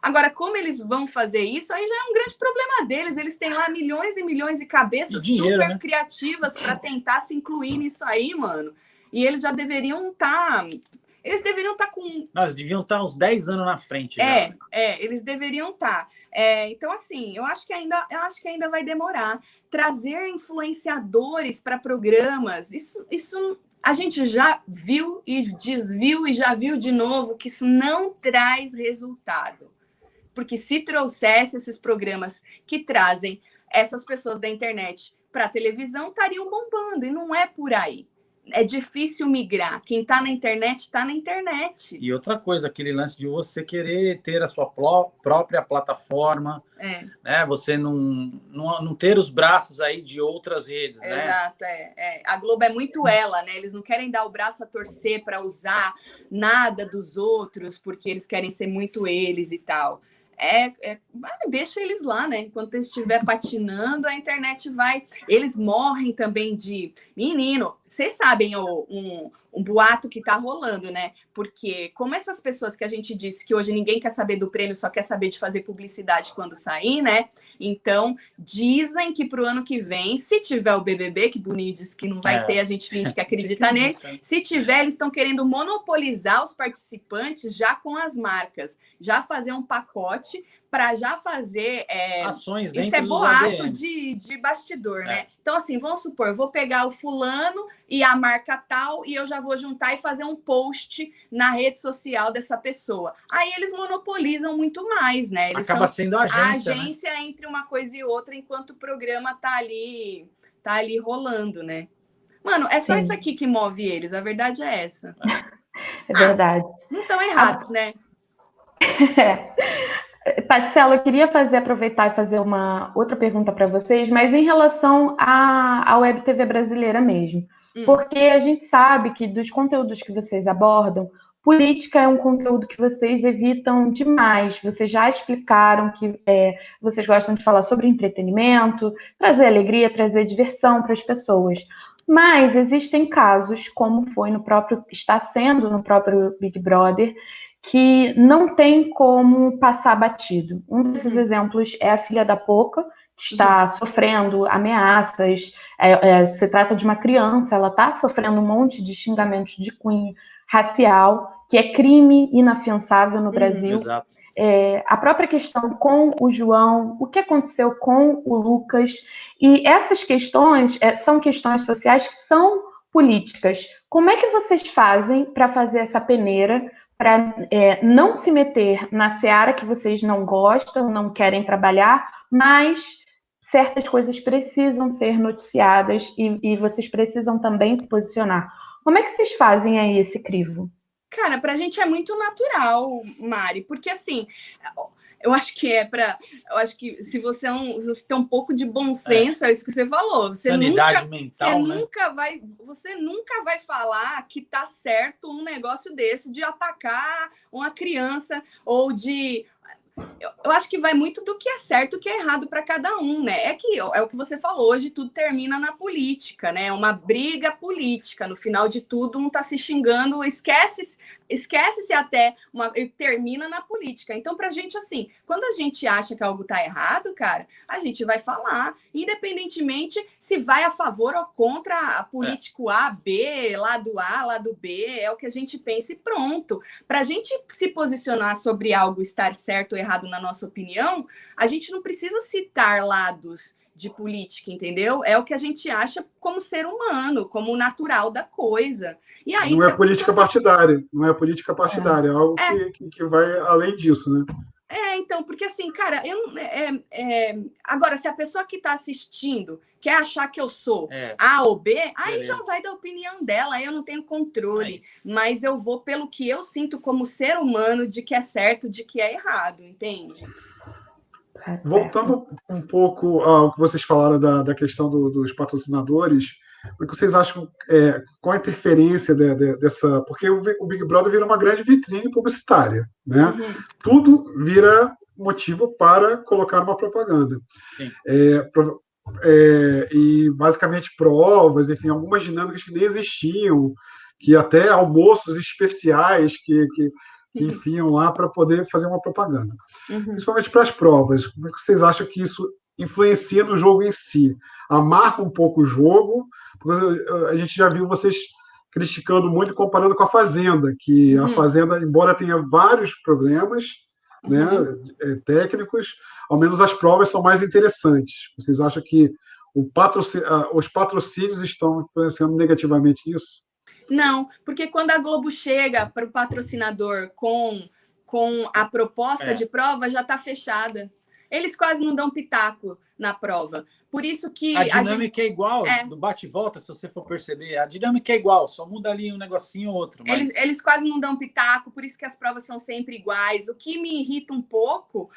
Agora, como eles vão fazer isso, aí já é um grande problema deles. Eles têm lá milhões e milhões de cabeças super criativas para tentar se incluir nisso aí, mano. E eles já deveriam estar... Eles deveriam estar com... Nós deviam estar uns 10 anos na frente. Eles deveriam estar. Então, assim, eu acho que ainda vai demorar. Trazer influenciadores para programas, isso a gente já viu e desviu e já viu de novo que isso não traz resultado. Porque se trouxesse esses programas que trazem essas pessoas da internet para a televisão, estariam bombando, e não é por aí. É difícil migrar. Quem está na internet, está na internet. E outra coisa, aquele lance de você querer ter a sua própria plataforma, né? Você não ter os braços aí de outras redes, né? Exato, A Globo é muito ela, né? Eles não querem dar o braço a torcer para usar nada dos outros, porque eles querem ser muito eles e tal. Deixa eles lá, né? Enquanto eles estiver patinando, a internet vai... Eles morrem também de... Menino, vocês sabem um boato que tá rolando, né? Porque como essas pessoas que a gente disse que hoje ninguém quer saber do prêmio, só quer saber de fazer publicidade quando sair, né? Então, dizem que pro ano que vem, se tiver o BBB, que Boninho disse que não vai ter, a gente finge que acredita nele. Se tiver, eles estão querendo monopolizar os participantes já com as marcas. Já fazer um pacote para já fazer... ações dentro isso é boato de bastidor, né? Então, assim, vamos supor, eu vou pegar o fulano e a marca tal, e eu já vou juntar e fazer um post na rede social dessa pessoa. Aí eles monopolizam muito mais, né? Eles acaba sendo a agência, né? Entre uma coisa e outra, enquanto o programa tá ali rolando, né? Mano, é só isso aqui que move eles, a verdade é essa. É verdade. Não estão errados, né? Tatselo, eu queria aproveitar e fazer uma outra pergunta para vocês, mas em relação à Web TV brasileira mesmo. Porque a gente sabe que dos conteúdos que vocês abordam, política é um conteúdo que vocês evitam demais. Vocês já explicaram que vocês gostam de falar sobre entretenimento, trazer alegria, trazer diversão para as pessoas. Mas existem casos, como está sendo no próprio Big Brother, que não tem como passar batido. Um desses exemplos é a filha da Poca, que está sofrendo ameaças. Se trata de uma criança, ela está sofrendo um monte de xingamentos de cunho racial, que é crime inafiançável no Brasil. Exato. A própria questão com o João, o que aconteceu com o Lucas, e essas questões são questões sociais que são políticas. Como é que vocês fazem para fazer essa peneira, para não se meter na seara que vocês não gostam, não querem trabalhar, mas certas coisas precisam ser noticiadas e vocês precisam também se posicionar? Como é que vocês fazem aí esse crivo? Cara, pra gente é muito natural, Mari, porque assim, eu acho que se você tem um pouco de bom senso, é isso que você falou. Sanidade mental, você nunca vai falar que tá certo um negócio desse de atacar uma criança ou de... eu acho que vai muito do que é certo e o que é errado para cada um, né? É o que você falou, hoje tudo termina na política, né? É uma briga política. No final de tudo, um tá se xingando, esquece-se até, termina na política. Então, pra gente, assim, quando a gente acha que algo tá errado, cara, a gente vai falar, independentemente se vai a favor ou contra a político A, B, lado A, lado B, é o que a gente pensa e pronto. Pra gente se posicionar sobre algo estar certo ou errado na nossa opinião, a gente não precisa citar lados de política, entendeu? É o que a gente acha como ser humano, como natural da coisa. E aí, não é política partidária, não é política partidária, é algo que vai além disso, né? Então, porque assim, cara, agora, se a pessoa que está assistindo quer achar que eu sou A ou B, aí já vai da opinião dela, aí eu não tenho controle, mas eu vou pelo que eu sinto como ser humano, de que é certo, de que é errado, entende? Voltando um pouco ao que vocês falaram da questão dos patrocinadores, o que vocês acham, qual a interferência dessa... Porque o Big Brother vira uma grande vitrine publicitária, né? Uhum. Tudo vira motivo para colocar uma propaganda. E basicamente provas, enfim, algumas dinâmicas que nem existiam, que até almoços especiais que enfiam lá para poder fazer uma propaganda. Uhum. Principalmente para as provas. Como é que vocês acham que isso influencia no jogo em si? Amarra um pouco o jogo, porque a gente já viu vocês criticando muito, comparando com a Fazenda, que a Fazenda, embora tenha vários problemas né, técnicos, ao menos as provas são mais interessantes. Vocês acham que os patrocínios estão influenciando negativamente isso? Não, porque quando a Globo chega para o patrocinador com a proposta de prova, já está fechada. Eles quase não dão pitaco na prova. Por isso que... A dinâmica é igual, do bate e volta, se você for perceber. A dinâmica é igual, só muda ali um negocinho ou outro. Mas... Eles quase não dão pitaco, por isso que as provas são sempre iguais. O que me irrita um pouco,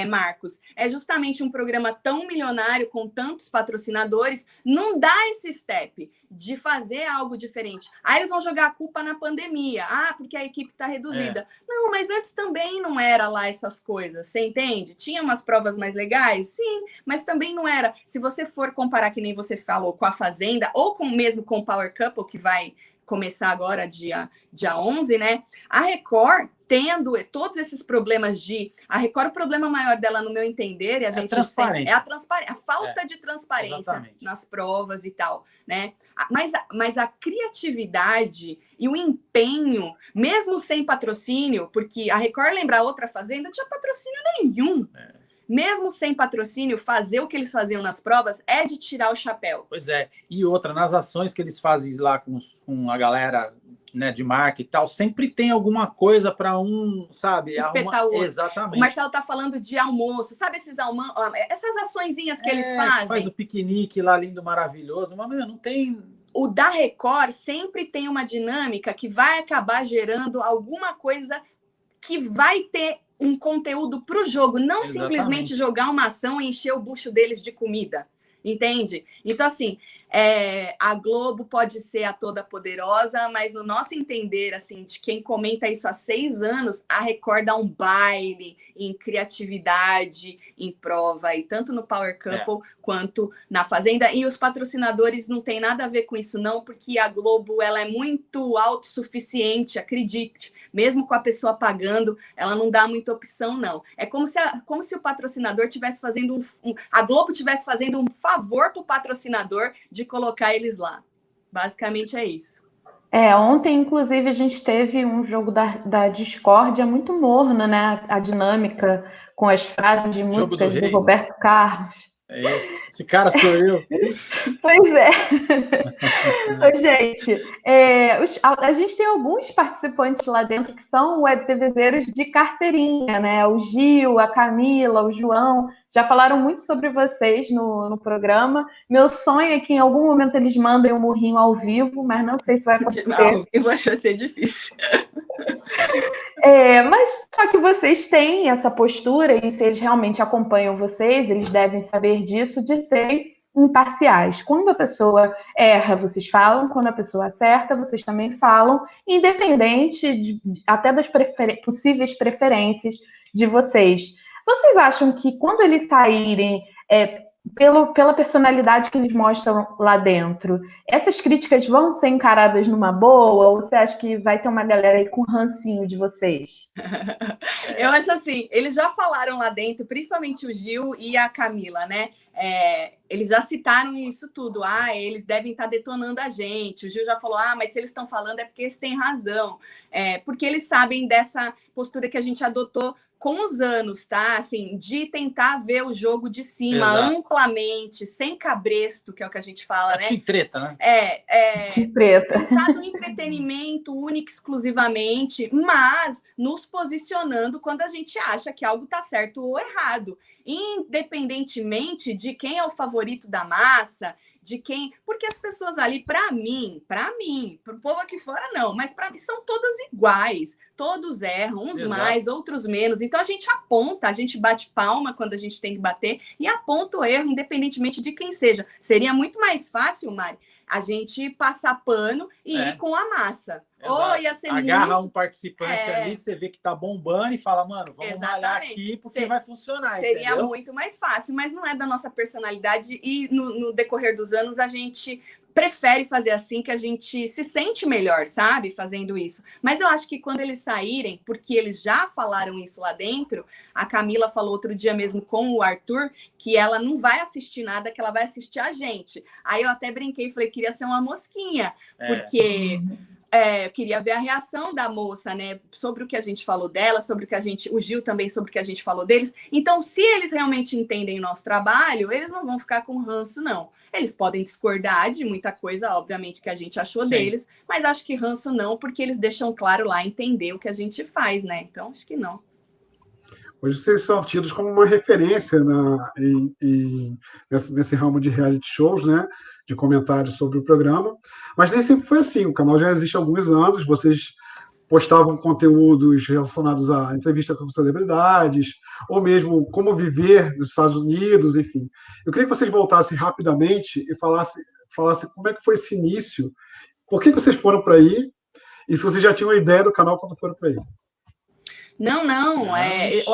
Marcos, é justamente um programa tão milionário, com tantos patrocinadores, não dá esse step de fazer algo diferente. Aí eles vão jogar a culpa na pandemia. Porque a equipe está reduzida. Não, mas antes também não era lá essas coisas, você entende? Tinha umas provas mais legais? Sim, mas também não era. Se você for comparar, que nem você falou, com a Fazenda, ou mesmo com o Power Couple, que vai começar agora dia 11, né? A Record, tendo todos esses problemas a Record, o problema maior dela, no meu entender, e a gente sempre, a falta de transparência nas provas e tal, né? Mas a criatividade e o empenho, mesmo sem patrocínio, porque a Record, lembra a outra Fazenda, não tinha patrocínio nenhum. Mesmo sem patrocínio, fazer o que eles faziam nas provas é de tirar o chapéu. Pois é. E outra, nas ações que eles fazem lá com a galera, né, de marca e tal, sempre tem alguma coisa para sabe? Espetar o outro. Exatamente. O Marcelo tá falando de almoço. Sabe essas açõezinhas que eles fazem? Faz o piquenique lá, lindo, maravilhoso. Mas, não tem... O da Record sempre tem uma dinâmica que vai acabar gerando alguma coisa que vai ter um conteúdo para o jogo, não simplesmente jogar uma ação e encher o bucho deles de comida, entende? Então, assim, a Globo pode ser a toda poderosa, mas no nosso entender, assim, de quem comenta isso há 6 anos, a Record dá um baile em criatividade, em prova, e tanto no Power Couple quanto na Fazenda. E os patrocinadores não tem nada a ver com isso, não, porque a Globo, ela é muito autossuficiente, acredite. Mesmo com a pessoa pagando, ela não dá muita opção, não. É como se o patrocinador estivesse fazendo a Globo estivesse fazendo um favor para o patrocinador de colocar eles lá. Basicamente é isso. Ontem, inclusive, a gente teve um jogo da discórdia muito morno, né? A dinâmica com as frases de músicas do Roberto Carlos. Esse cara sou eu. Pois é. Gente, a gente tem alguns participantes lá dentro que são web TVzeiros de carteirinha, né? O Gil, a Camila, o João, já falaram muito sobre vocês no programa. Meu sonho é que em algum momento eles mandem um murrinho ao vivo, mas não sei se vai acontecer. Eu acho que vai ser difícil. Mas só que vocês têm essa postura, e se eles realmente acompanham vocês, eles devem saber disso, de serem imparciais. Quando a pessoa erra, vocês falam, quando a pessoa acerta, vocês também falam, independente até das possíveis preferências de vocês. Vocês acham que quando eles saírem, pela personalidade que eles mostram lá dentro, essas críticas vão ser encaradas numa boa? Ou você acha que vai ter uma galera aí com rancinho de vocês? Eu acho assim, eles já falaram lá dentro, principalmente o Gil e a Camila, né? Eles já citaram isso tudo. Eles devem estar detonando a gente. O Gil já falou, mas se eles estão falando é porque eles têm razão. Porque eles sabem dessa postura que a gente adotou com os anos, tá? Assim, de tentar ver o jogo de cima, exato, amplamente, sem cabresto, que é o que a gente fala, né? Sem treta, né? Sem treta. Pensar no entretenimento único exclusivamente, mas nos posicionando quando a gente acha que algo tá certo ou errado, independentemente de quem é o favorito da massa, de quem... Porque as pessoas ali, para mim, pro povo aqui fora não, mas para mim são todas iguais, todos erram, uns exato, mais, outros menos. Então a gente aponta, a gente bate palma quando a gente tem que bater e aponta o erro, independentemente de quem seja. Seria muito mais fácil, Mari, a gente passar pano e ir com a massa. Ou ia ser agarra um participante ali que você vê que tá bombando e fala, mano, vamos malhar aqui porque vai funcionar. Seria entendeu? Muito mais fácil, mas não é da nossa personalidade e no decorrer dos anos a gente prefere fazer assim, que a gente se sente melhor, sabe? Fazendo isso. Mas eu acho que quando eles saírem, porque eles já falaram isso lá dentro, a Camila falou outro dia mesmo com o Arthur, que ela não vai assistir nada, que ela vai assistir a gente. Aí eu até brinquei e falei, queria ser uma mosquinha, porque... eu queria ver a reação da moça, né? Sobre o que a gente falou dela, sobre o que o Gil também, sobre o que a gente falou deles. Então, se eles realmente entendem o nosso trabalho, eles não vão ficar com ranço, não. Eles podem discordar de muita coisa, obviamente, que a gente achou deles, mas acho que ranço não, porque eles deixam claro lá entender o que a gente faz, né? Então, acho que não. Hoje vocês são tidos como uma referência nesse ramo de reality shows, né? De comentários sobre o programa, mas nem sempre foi assim. O canal já existe há alguns anos, vocês postavam conteúdos relacionados à entrevista com celebridades, ou mesmo como viver nos Estados Unidos, enfim. Eu queria que vocês voltassem rapidamente e falassem como é que foi esse início, por que vocês foram para aí, e se vocês já tinham uma ideia do canal quando foram para aí. Não.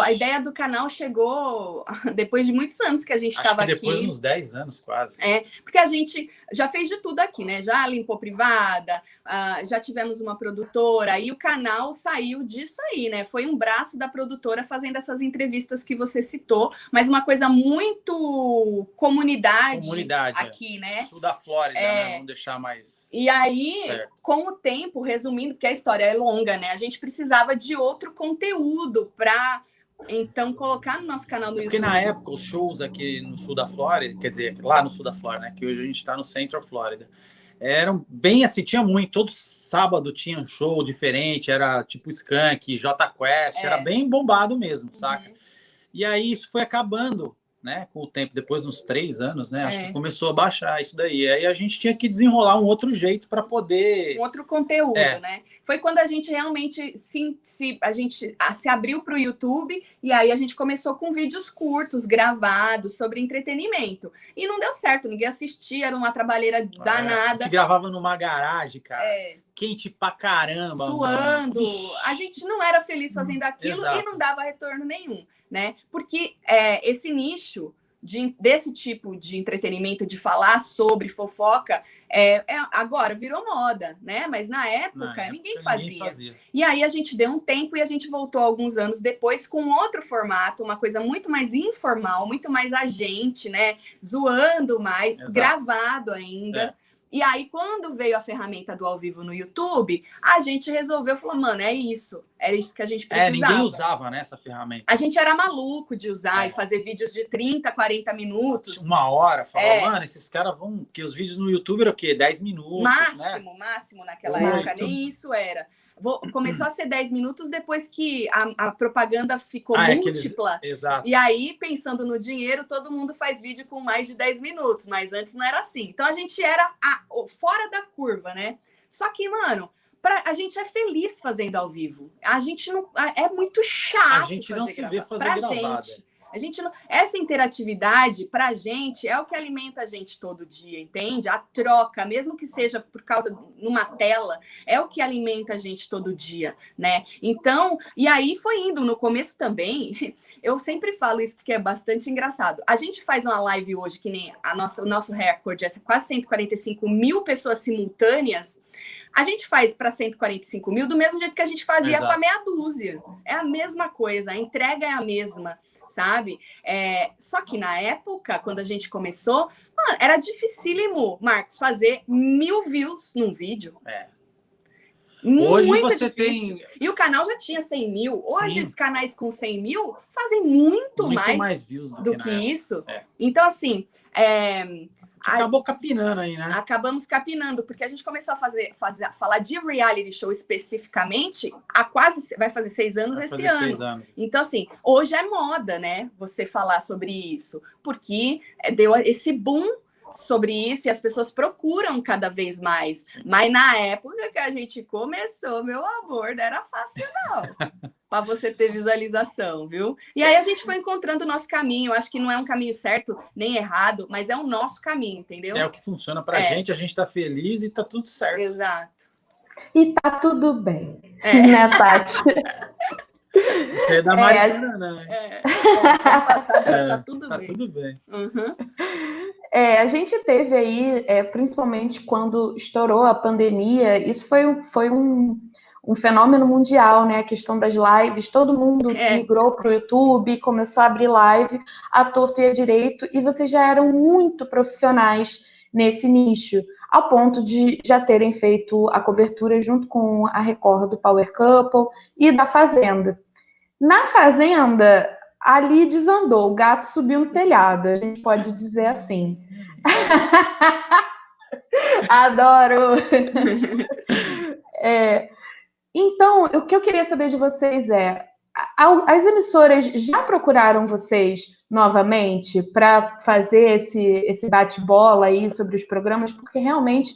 A ideia do canal chegou depois de muitos anos que a gente estava aqui. Depois de uns 10 anos, quase. Porque a gente já fez de tudo aqui, né? Já limpou privada, já tivemos uma produtora, e o canal saiu disso aí, né? Foi um braço da produtora fazendo essas entrevistas que você citou, mas uma coisa muito comunidade aqui, né? Sul da Flórida, né? Vamos deixar mais... E aí, com o tempo, resumindo, porque a história é longa, né? A gente precisava de outro conteúdo para então colocar no nosso canal no YouTube. Porque na época os shows aqui no sul da Flórida, quer dizer, lá no sul da Flórida, né, que hoje a gente está no Central Florida, eram bem assim, tinha muito, todo sábado tinha um show diferente, era tipo Skank, Jota Quest, era bem bombado mesmo, saca? E aí isso foi acabando, né, com o tempo, depois nos 3 anos, né, acho que começou a baixar isso daí. Aí a gente tinha que desenrolar um outro jeito para poder... Um outro conteúdo, né? Foi quando a gente realmente se abriu para o YouTube, e aí a gente começou com vídeos curtos, gravados, sobre entretenimento. E não deu certo, ninguém assistia, era uma trabalheira danada. A gente gravava numa garagem, cara. Quente pra caramba. Suando. A gente não era feliz fazendo aquilo e não dava retorno nenhum, né? Porque esse nicho desse tipo de entretenimento, de falar sobre fofoca, agora virou moda, né? Mas na época ninguém fazia. E aí a gente deu um tempo e a gente voltou alguns anos depois com outro formato, uma coisa muito mais informal, muito mais a gente, né? Zoando mais, gravado ainda. E aí, quando veio a ferramenta do ao vivo no YouTube, a gente resolveu, falou, mano, era isso que a gente precisava. Ninguém usava, né, essa ferramenta. A gente era maluco de usar e fazer vídeos de 30, 40 minutos. Uma hora, falava, mano, esses caras vão... Porque os vídeos no YouTube eram o quê? 10 minutos, Máximo naquela época, nem isso era. Começou a ser 10 minutos depois que a propaganda ficou múltipla. Exato. E aí, pensando no dinheiro, todo mundo faz vídeo com mais de 10 minutos, mas antes não era assim. Então, a gente era fora da curva, né? Só que, mano, a gente é feliz fazendo ao vivo. A gente não... É muito chato. A gente não se vê fazer gravada. A gente não... Essa interatividade, para a gente, é o que alimenta a gente todo dia, entende? A troca, mesmo que seja por causa numa tela, é o que alimenta a gente todo dia, né? Então, e aí foi indo. No começo também, eu sempre falo isso porque é bastante engraçado. A gente faz uma live hoje, que nem o nosso recorde é quase 145 mil pessoas simultâneas. A gente faz para 145 mil do mesmo jeito que a gente fazia para meia dúzia. É a mesma coisa, a entrega é a mesma, sabe? Só que na época, quando a gente começou, era dificílimo, Marcos, fazer 1000 views num vídeo. Hoje muito você difícil. tem... E o canal já tinha 100 mil. Hoje, Sim. os canais com 100 mil fazem muito mais views do que isso. É. Então, assim... Acabou capinando aí, né? Acabamos capinando, porque a gente começou a falar de reality show especificamente vai fazer 6 anos esse ano. 6 anos. Então, assim, hoje é moda, né? Você falar sobre isso, porque deu esse boom sobre isso e as pessoas procuram cada vez mais. Mas na época que a gente começou, meu amor, não era fácil, não. Para você ter visualização, viu? E aí a gente foi encontrando o nosso caminho. Acho que não é um caminho certo nem errado, mas é o nosso caminho, entendeu? É o que funciona pra gente, a gente tá feliz e tá tudo certo. Exato. E tá tudo bem, né, Tati? Você é da Mariana, né? Tá tudo bem. Tudo bem. Uhum. A gente teve aí, principalmente quando estourou a pandemia, isso foi um fenômeno mundial, né? A questão das lives, todo mundo migrou para o YouTube, começou a abrir live à torto e à direito, e vocês já eram muito profissionais nesse nicho, ao ponto de já terem feito a cobertura junto com a Record do Power Couple e da Fazenda. Na Fazenda, ali desandou, o gato subiu no telhado, a gente pode dizer assim. Adoro! Então, o que eu queria saber de vocês as emissoras já procuraram vocês novamente para fazer esse bate-bola aí sobre os programas? Porque realmente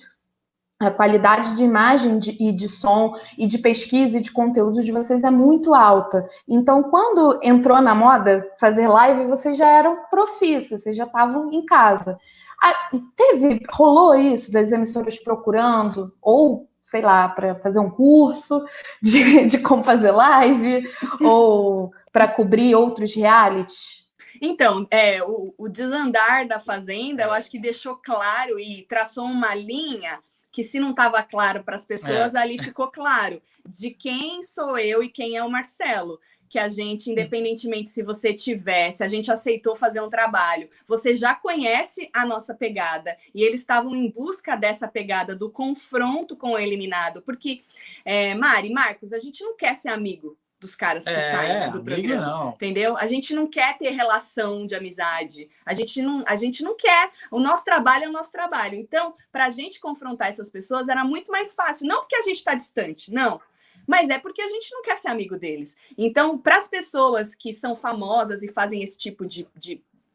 a qualidade de imagem e de som e de pesquisa e de conteúdo de vocês é muito alta. Então, quando entrou na moda fazer live, vocês já eram profissos, vocês já estavam em casa. Rolou isso das emissoras procurando, ou sei lá, para fazer um curso de como fazer live, ou para cobrir outros realities? Então, o desandar da Fazenda, eu acho que deixou claro e traçou uma linha que, se não estava claro para as pessoas, ali ficou claro de quem sou eu e quem é o Marcelo. Que a gente, independentemente se a gente aceitou fazer um trabalho, você já conhece a nossa pegada, e eles estavam em busca dessa pegada do confronto com o eliminado, porque, Mari, Marcos, a gente não quer ser amigo dos caras que saem do programa, não. Entendeu? A gente não quer ter relação de amizade, a gente não quer, o nosso trabalho é o nosso trabalho. Então, para a gente confrontar essas pessoas era muito mais fácil, não porque a gente está distante, não, mas é porque a gente não quer ser amigo deles. Então, para as pessoas que são famosas e fazem esse tipo de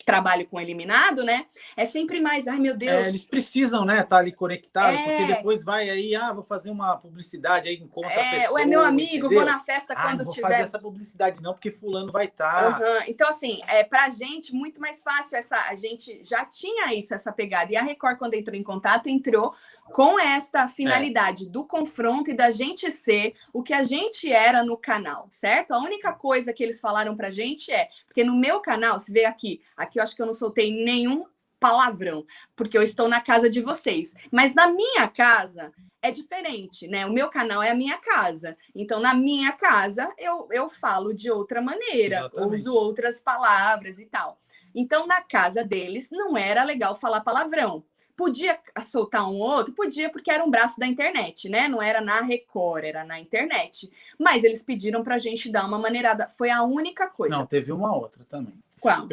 trabalho com eliminado, né? É sempre mais, ai meu Deus. Eles precisam, né, estar ali conectados, porque depois vai aí, vou fazer uma publicidade aí, encontra a pessoa. Ou é meu amigo, entendeu? vou na festa quando não vou tiver. Fazer essa publicidade não, porque fulano vai estar. Então, assim, pra gente muito mais fácil a gente já tinha essa pegada. E a Record, quando entrou em contato, entrou com esta finalidade do confronto e da gente ser o que a gente era no canal, certo? A única coisa que eles falaram pra gente porque no meu canal, se vê aqui eu acho que eu não soltei nenhum palavrão, porque eu estou na casa de vocês. Mas na minha casa é diferente, né? O meu canal é a minha casa. Então, na minha casa, eu falo de outra maneira, Exatamente. uso outras palavras e tal. Então, na casa deles, não era legal falar palavrão. Podia soltar um ou outro? Podia, porque era um braço da internet, né? Não era na Record, era na internet. Mas eles pediram pra gente dar uma maneirada. Foi a única coisa. Não, teve uma outra também. Qual?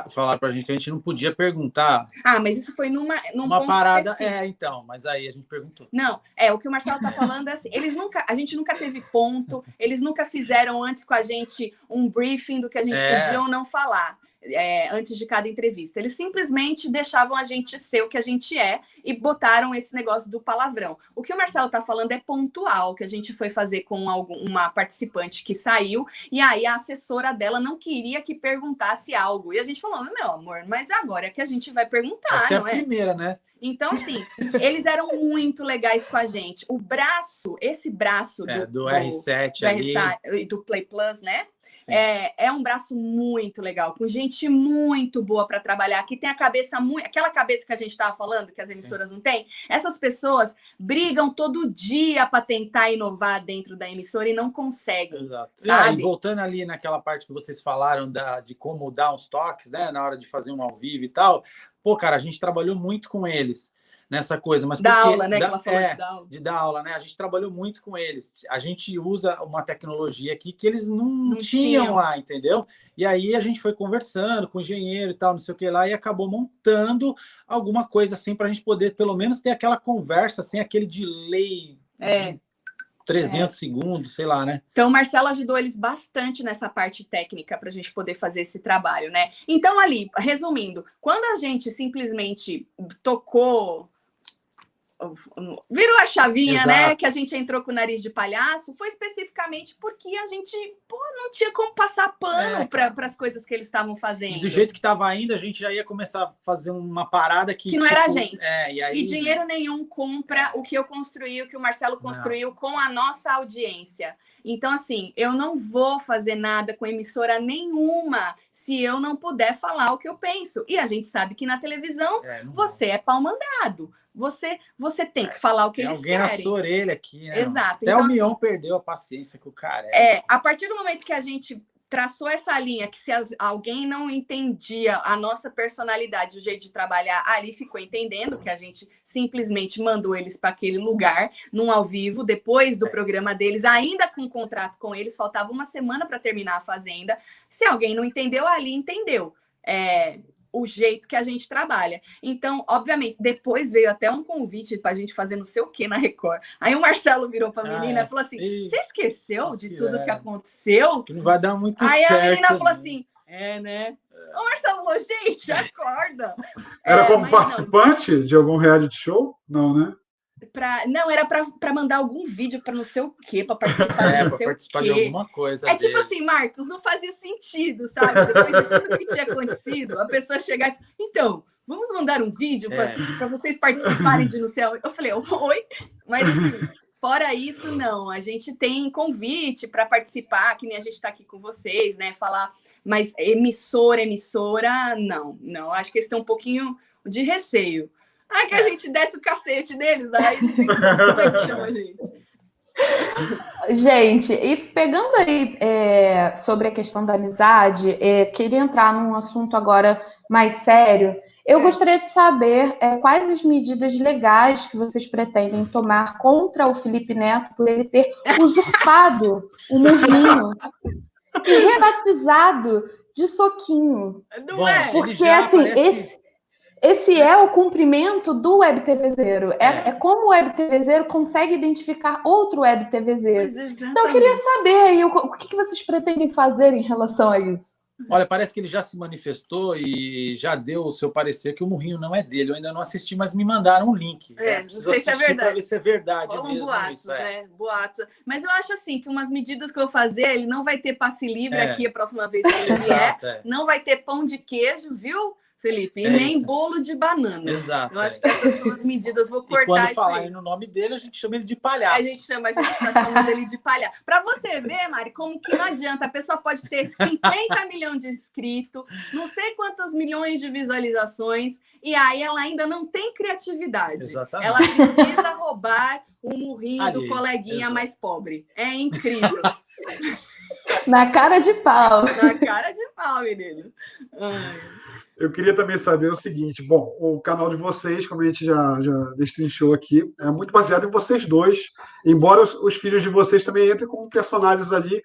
Falar pra gente que a gente não podia perguntar. Mas isso foi num ponto parada, específico. Então, mas aí a gente perguntou. Não, o que o Marcelo tá falando é assim, a gente nunca teve ponto, eles nunca fizeram antes com a gente um briefing do que a gente podia ou não falar. antes de cada entrevista. Eles simplesmente deixavam a gente ser o que a gente é e botaram esse negócio do palavrão. O que o Marcelo está falando é pontual, que a gente foi fazer com uma participante que saiu, e aí a assessora dela não queria que perguntasse algo. E a gente falou, meu amor, mas agora é que a gente vai perguntar, Essa não é a primeira, né? Então, assim, eles eram muito legais com a gente. Esse braço do R7 ali, do Play Plus, né? É um braço muito legal, com gente muito boa para trabalhar, que tem a cabeça aquela cabeça que a gente estava falando, que as emissoras não têm. Essas pessoas brigam todo dia para tentar inovar dentro da emissora e não conseguem. Exato. Sabe? E voltando ali naquela parte que vocês falaram de como dar uns toques, né, na hora de fazer um ao vivo e tal. Pô, cara, a gente trabalhou muito com eles nessa coisa, mas da aula, né? Que ela falou de dar aula, né? A gente trabalhou muito com eles. A gente usa uma tecnologia aqui que eles não tinham lá, entendeu? E aí a gente foi conversando com o engenheiro e tal, não sei o que lá, e acabou montando alguma coisa assim para a gente poder, pelo menos, ter aquela conversa sem aquele delay. 300 segundos, sei lá, né? Então, o Marcelo ajudou eles bastante nessa parte técnica para a gente poder fazer esse trabalho, né? Então, ali, resumindo, quando a gente simplesmente virou a chavinha, Exato. né? Que a gente entrou com o nariz de palhaço, foi especificamente porque a gente não tinha como passar pano para as coisas que eles estavam fazendo. E do jeito que estava indo, a gente já ia começar a fazer uma parada que não era a gente. E dinheiro nenhum compra o que eu construí, o que o Marcelo construiu com a nossa audiência. Então, assim, eu não vou fazer nada com emissora nenhuma se eu não puder falar o que eu penso. E a gente sabe que na televisão você é pau mandado. Você tem que falar o que eles querem. Alguém na sua orelha aqui, né? Exato. Até então, o Mion perdeu a paciência com o cara. A partir do momento que a gente traçou essa linha, que se alguém não entendia a nossa personalidade, o jeito de trabalhar, ali ficou entendendo que a gente simplesmente mandou eles para aquele lugar, num ao vivo, depois do programa deles, ainda com contrato com eles, faltava uma semana para terminar a Fazenda. Se alguém não entendeu, ali entendeu. O jeito que a gente trabalha. Então, obviamente, depois veio até um convite para a gente fazer não sei o que na Record. Aí o Marcelo virou para a menina e falou assim, você esqueceu de tudo que aconteceu? Que não vai dar muito Aí certo. Aí a menina falou assim, né? O Marcelo falou, gente, acorda. Era como participante de algum reality show? Não, né? Não, era para mandar algum vídeo para não sei o quê, para participar de não sei o quê. De alguma coisa. Tipo assim, Marcos, não fazia sentido, sabe? Depois de tudo que tinha acontecido, a pessoa chegar e então, vamos mandar um vídeo para vocês participarem de não sei onde. Eu falei, oi? Mas assim, fora isso, não. A gente tem convite para participar, que nem a gente está aqui com vocês, né? Falar, mas emissora, não. Acho que eles têm um pouquinho de receio. Que a gente desce o cacete deles, daí não tem como é que chama a gente. Gente, e pegando aí sobre a questão da amizade, queria entrar num assunto agora mais sério. Eu gostaria de saber quais as medidas legais que vocês pretendem tomar contra o Felipe Neto por ele ter usurpado o Murrinho e rebatizado de Soquinho. Não é? Porque, assim, esse é o cumprimento do web TVzeiro. É como o web TVzeiro consegue identificar outro web TVzeiro. Então, eu queria saber aí o que vocês pretendem fazer em relação a isso. Olha, parece que ele já se manifestou e já deu o seu parecer que o Murrinho não é dele. Eu ainda não assisti, mas me mandaram um link. Não sei se é verdade. Para ver se é verdade mesmo. Boatos, isso, né? Boatos. Mas eu acho assim que umas medidas que eu vou fazer, ele não vai ter passe livre aqui a próxima vez que ele vier. Não vai ter pão de queijo, viu, Felipe? E nem bolo de banana. Exato. Eu acho que essas são as medidas. Vou cortar quando isso falarem no nome dele, a gente chama ele de palhaço. A gente tá chamando ele de palhaço. Para você ver, Mari, como que não adianta. A pessoa pode ter 50 milhões de inscritos, não sei quantas milhões de visualizações, e aí ela ainda não tem criatividade. Exatamente. Ela precisa roubar o murrinho do coleguinha mais pobre. É incrível. Na cara de pau. Na cara de pau, menino. Eu queria também saber o seguinte, bom, o canal de vocês, como a gente já destrinchou aqui, é muito baseado em vocês dois, embora os filhos de vocês também entrem como personagens ali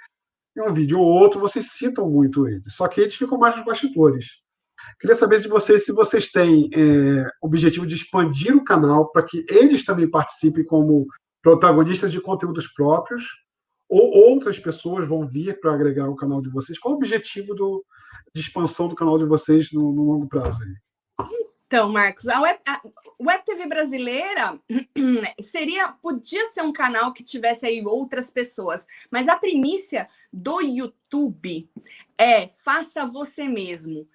em um vídeo ou outro, vocês citam muito eles, só que eles ficam mais nos bastidores. Queria saber de vocês se vocês têm o objetivo de expandir o canal para que eles também participem como protagonistas de conteúdos próprios, ou outras pessoas vão vir para agregar o canal de vocês. Qual o objetivo de expansão do canal de vocês no longo prazo? Aí? Então, Marcos, a Web TV brasileira podia ser um canal que tivesse aí outras pessoas, mas a primícia do YouTube é faça você mesmo,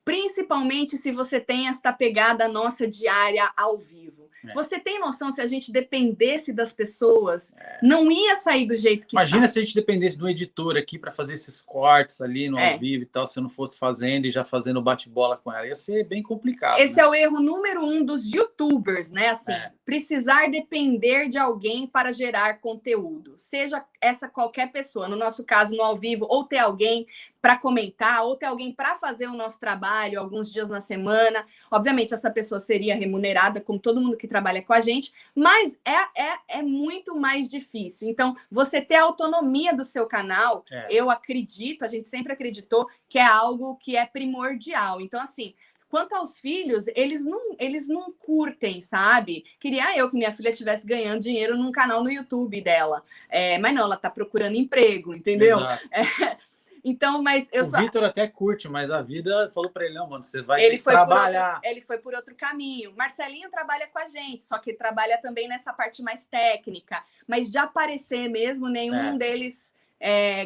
principalmente se você tem esta pegada nossa diária ao vivo. Você tem noção, se a gente dependesse das pessoas, não ia sair do jeito que Imagina sai. se a gente dependesse do editor aqui para fazer esses cortes ali no ao vivo e tal, se eu não fosse fazendo e já fazendo bate-bola com ela. Ia ser bem complicado. Esse é o erro número 1 dos YouTubers, né? Assim, precisar depender de alguém para gerar conteúdo. Seja essa qualquer pessoa, no nosso caso, no ao vivo, ou ter alguém para comentar, ou ter alguém para fazer o nosso trabalho alguns dias na semana. Obviamente, essa pessoa seria remunerada, como todo mundo que trabalha com a gente, mas é muito mais difícil. Então, você ter a autonomia do seu canal, eu acredito, a gente sempre acreditou que é algo que é primordial. Então, assim, quanto aos filhos, eles não curtem, sabe? Queria eu que minha filha estivesse ganhando dinheiro num canal no YouTube dela. Mas não, ela está procurando emprego, entendeu? Então, mas o Vitor até curte, mas a vida falou para ele, não, mano, você vai trabalhar. Ele foi por outro caminho. Marcelinho trabalha com a gente, só que trabalha também nessa parte mais técnica. Mas de aparecer mesmo, nenhum deles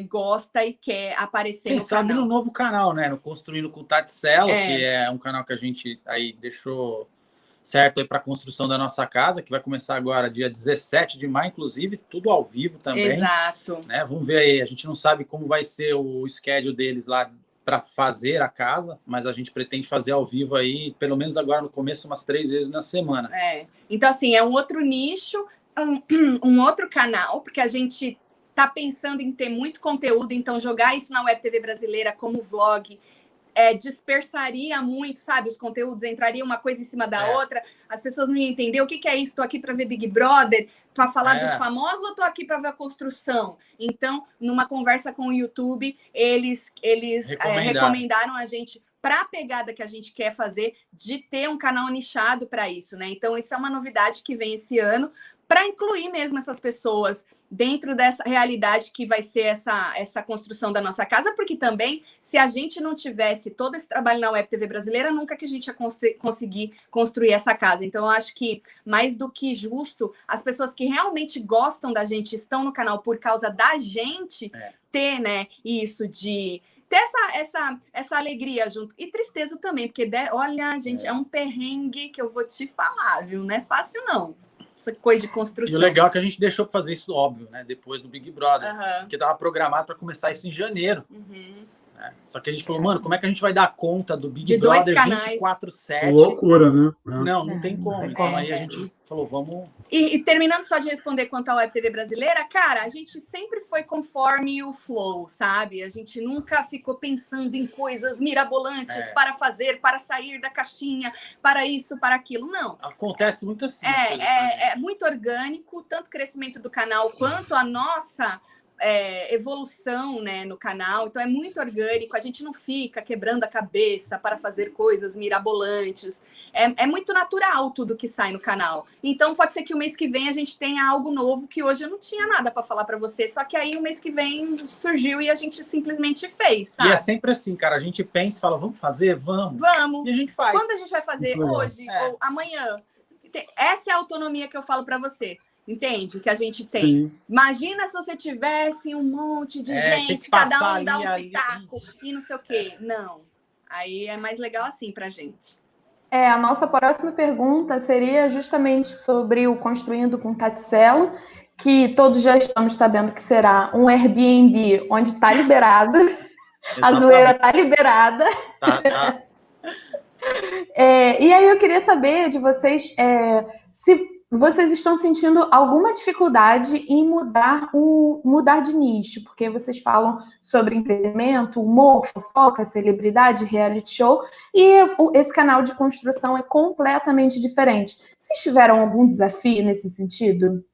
gosta e quer aparecer no canal. Quem sabe no novo canal, né? No Construindo com Taticelo, que é um canal que a gente aí deixou certo aí para a construção da nossa casa, que vai começar agora dia 17 de maio, inclusive, tudo ao vivo também. Exato. Né? Vamos ver aí, a gente não sabe como vai ser o schedule deles lá para fazer a casa, mas a gente pretende fazer ao vivo aí, pelo menos agora no começo, umas 3 vezes na semana. Então, assim, é um outro nicho, um outro canal, porque a gente tá pensando em ter muito conteúdo, então jogar isso na Web TV brasileira como vlog dispersaria muito, sabe? Os conteúdos entraria uma coisa em cima da outra, as pessoas não iam entender o que é isso, tô aqui para ver Big Brother, tô a falar dos famosos ou tô aqui para ver a construção? Então, numa conversa com o YouTube, eles recomendaram a gente, para a pegada que a gente quer fazer, de ter um canal nichado para isso, né? Então, isso é uma novidade que vem esse ano, para incluir mesmo essas pessoas dentro dessa realidade que vai ser essa construção da nossa casa, porque também, se a gente não tivesse todo esse trabalho na Web TV brasileira, nunca que a gente ia conseguir construir essa casa. Então, eu acho que, mais do que justo, as pessoas que realmente gostam da gente, estão no canal por causa da gente, ter, né, isso de ter essa alegria junto. E tristeza também, porque, olha, gente, é um perrengue que eu vou te falar, viu? Não é fácil, não. Essa coisa de construção. E o legal é que a gente deixou para fazer isso, óbvio, né? Depois do Big Brother. Porque estava programado para começar isso em janeiro. Né? Só que a gente falou, mano, como é que a gente vai dar conta do Big Brother 24/7? Loucura, né? Não tem como. Então aí a gente falou, vamos... E terminando só de responder quanto à Web TV brasileira, cara, a gente sempre foi conforme o flow, sabe? A gente nunca ficou pensando em coisas mirabolantes para fazer, para sair da caixinha, para isso, para aquilo. Não. Acontece muito assim. É muito orgânico, tanto o crescimento do canal quanto a nossa evolução, né, no canal. Então é muito orgânico, a gente não fica quebrando a cabeça para fazer coisas mirabolantes, é muito natural tudo que sai no canal. Então pode ser que o mês que vem a gente tenha algo novo que hoje eu não tinha nada para falar para você, só que aí o mês que vem surgiu e a gente simplesmente fez, sabe? E é sempre assim, cara, a gente pensa e fala, vamos fazer? Vamos. E a gente faz. Quando a gente vai fazer? Hoje ou amanhã? Essa é a autonomia que eu falo para você. Entende? Que a gente tem. Sim. Imagina se você tivesse um monte de gente, cada um dá um pitaco e não sei o quê. Não. Aí é mais legal assim pra gente. A nossa próxima pergunta seria justamente sobre o Construindo com Taticelo, que todos já estamos sabendo que será um Airbnb onde está liberado. A zoeira está liberada. Tá. E aí eu queria saber de vocês se vocês estão sentindo alguma dificuldade em mudar de nicho, porque vocês falam sobre entretenimento, humor, fofoca, celebridade, reality show, e esse canal de construção é completamente diferente. Vocês tiveram algum desafio nesse sentido?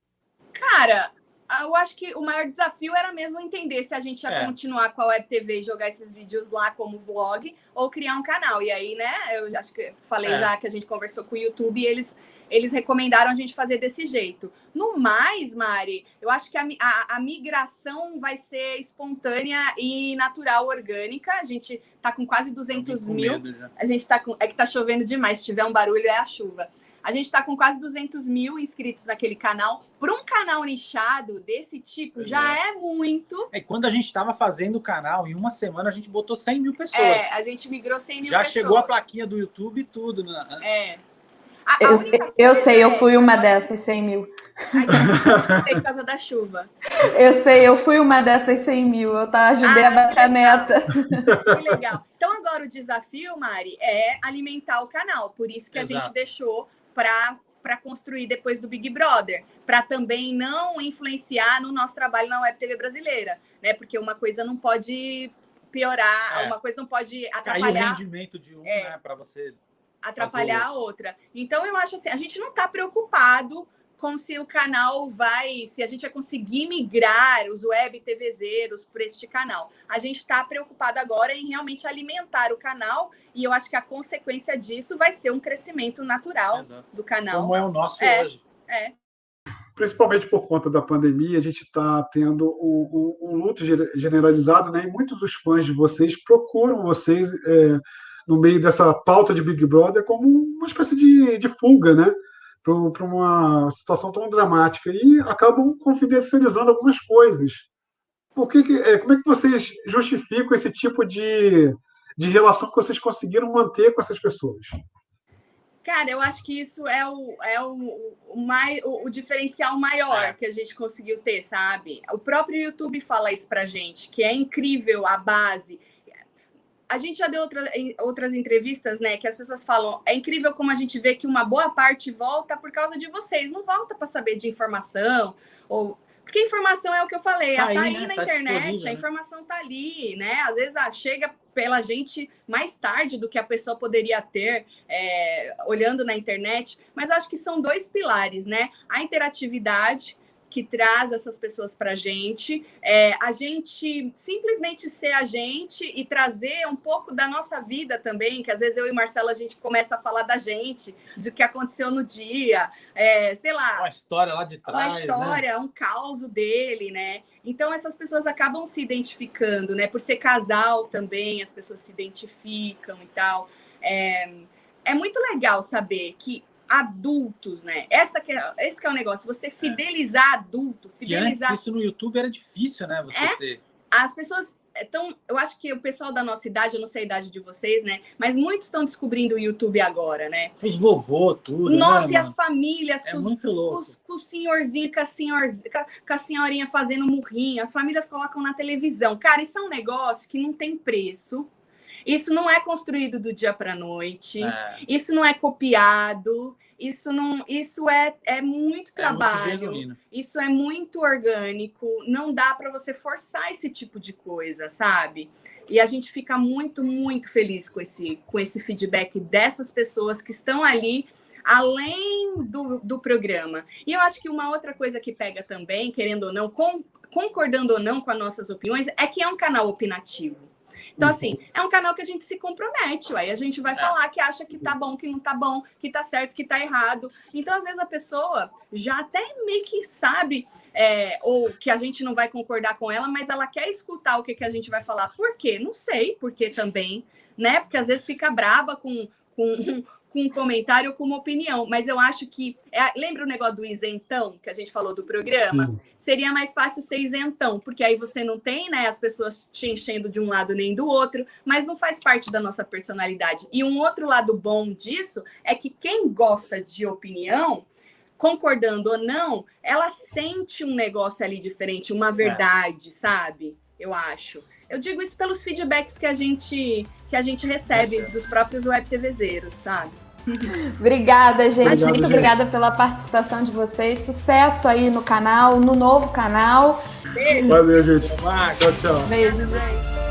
Cara, eu acho que o maior desafio era mesmo entender se a gente ia continuar com a Web TV e jogar esses vídeos lá como vlog ou criar um canal. E aí, né, eu acho que falei já que a gente conversou com o YouTube e eles recomendaram a gente fazer desse jeito. No mais, Mari, eu acho que a migração vai ser espontânea e natural, orgânica. A gente tá com quase 200 mil. A gente tá com... É que tá chovendo demais. Se tiver um barulho, é a chuva. A gente está com quase 200 mil inscritos naquele canal. Para um canal nichado desse tipo, já é muito. Quando a gente estava fazendo o canal, em uma semana a gente botou 100 mil pessoas. A gente migrou 100 mil já pessoas. Já chegou a plaquinha do YouTube e tudo. Né? Eu sei, eu fui uma dessas 100 mil. Por causa da chuva. Eu sei, eu fui uma dessas 100 mil. Eu ajudei a bater a meta. Que legal. Então agora o desafio, Mari, é alimentar o canal. Por isso que a gente deixou para construir depois do Big Brother, para também não influenciar no nosso trabalho na Web TV brasileira, né? Porque uma coisa não pode piorar, uma coisa não pode atrapalhar. Cair o rendimento de um, né? Para você atrapalhar a outra. Então eu acho assim, a gente não está preocupado com se o canal se a gente vai conseguir migrar os web TVzeiros para este canal. A gente está preocupado agora em realmente alimentar o canal e eu acho que a consequência disso vai ser um crescimento natural do canal. Como é o nosso hoje. Principalmente por conta da pandemia, a gente está tendo um luto generalizado, né? E muitos dos fãs de vocês procuram vocês no meio dessa pauta de Big Brother como uma espécie de fuga, né? Para uma situação tão dramática e acabam confidencializando algumas coisas. Como é que vocês justificam esse tipo de relação que vocês conseguiram manter com essas pessoas? Cara, eu acho que isso é o diferencial maior que a gente conseguiu ter, sabe? O próprio YouTube fala isso pra gente, que é incrível a base. A gente já deu outras entrevistas, né, que as pessoas falam, é incrível como a gente vê que uma boa parte volta por causa de vocês, não volta para saber de informação, porque informação é o que eu falei, tá aí na internet, a informação tá ali, né, às vezes chega pela gente mais tarde do que a pessoa poderia ter olhando na internet, mas eu acho que são dois pilares, né, a interatividade, que traz essas pessoas para a gente simplesmente ser a gente e trazer um pouco da nossa vida também, que às vezes eu e Marcelo a gente começa a falar da gente, do que aconteceu no dia, sei lá. Uma história lá de trás, uma história, né? Um caos dele, né? Então essas pessoas acabam se identificando, né? Por ser casal também, as pessoas se identificam e tal. É muito legal saber que adultos, né? Esse que é o negócio, você fidelizar adulto, fidelizar... Antes, isso no YouTube era difícil, né? Você ter... As pessoas eu acho que o pessoal da nossa idade, eu não sei a idade de vocês, né? Mas muitos estão descobrindo o YouTube agora, né? Os vovô, tudo. Nossa, né, e as famílias, com o senhorzinho, com a senhorinha fazendo murrinho, as famílias colocam na televisão. Cara, isso é um negócio que não tem preço. Isso não é construído do dia para a noite. Isso não é copiado. Isso é muito trabalho. Isso é muito orgânico. Não dá para você forçar esse tipo de coisa, sabe? E a gente fica muito, muito feliz com esse feedback dessas pessoas que estão ali além do programa. E eu acho que uma outra coisa que pega também, querendo ou não, concordando ou não com as nossas opiniões, é que é um canal opinativo. Então, assim, é um canal que a gente se compromete, a gente vai falar que acha que tá bom, que não tá bom, que tá certo, que tá errado. Então, às vezes, a pessoa já até meio que sabe, ou que a gente não vai concordar com ela, mas ela quer escutar o que a gente vai falar. Por quê? Não sei, por que também, né? Porque às vezes fica braba com um comentário ou com uma opinião, mas eu acho que... lembra o negócio do isentão, que a gente falou do programa? Sim. Seria mais fácil ser isentão, porque aí você não tem, né, as pessoas te enchendo de um lado nem do outro, mas não faz parte da nossa personalidade. E um outro lado bom disso é que quem gosta de opinião, concordando ou não, ela sente um negócio ali diferente, uma verdade, sabe? Eu acho. Eu digo isso pelos feedbacks que a gente recebe dos próprios web TVzeiros, sabe? Obrigada, gente. Muito obrigada pela participação de vocês. Sucesso aí no canal, no novo canal. Beijo. Valeu, gente. Tchau, tchau. Beijo, gente.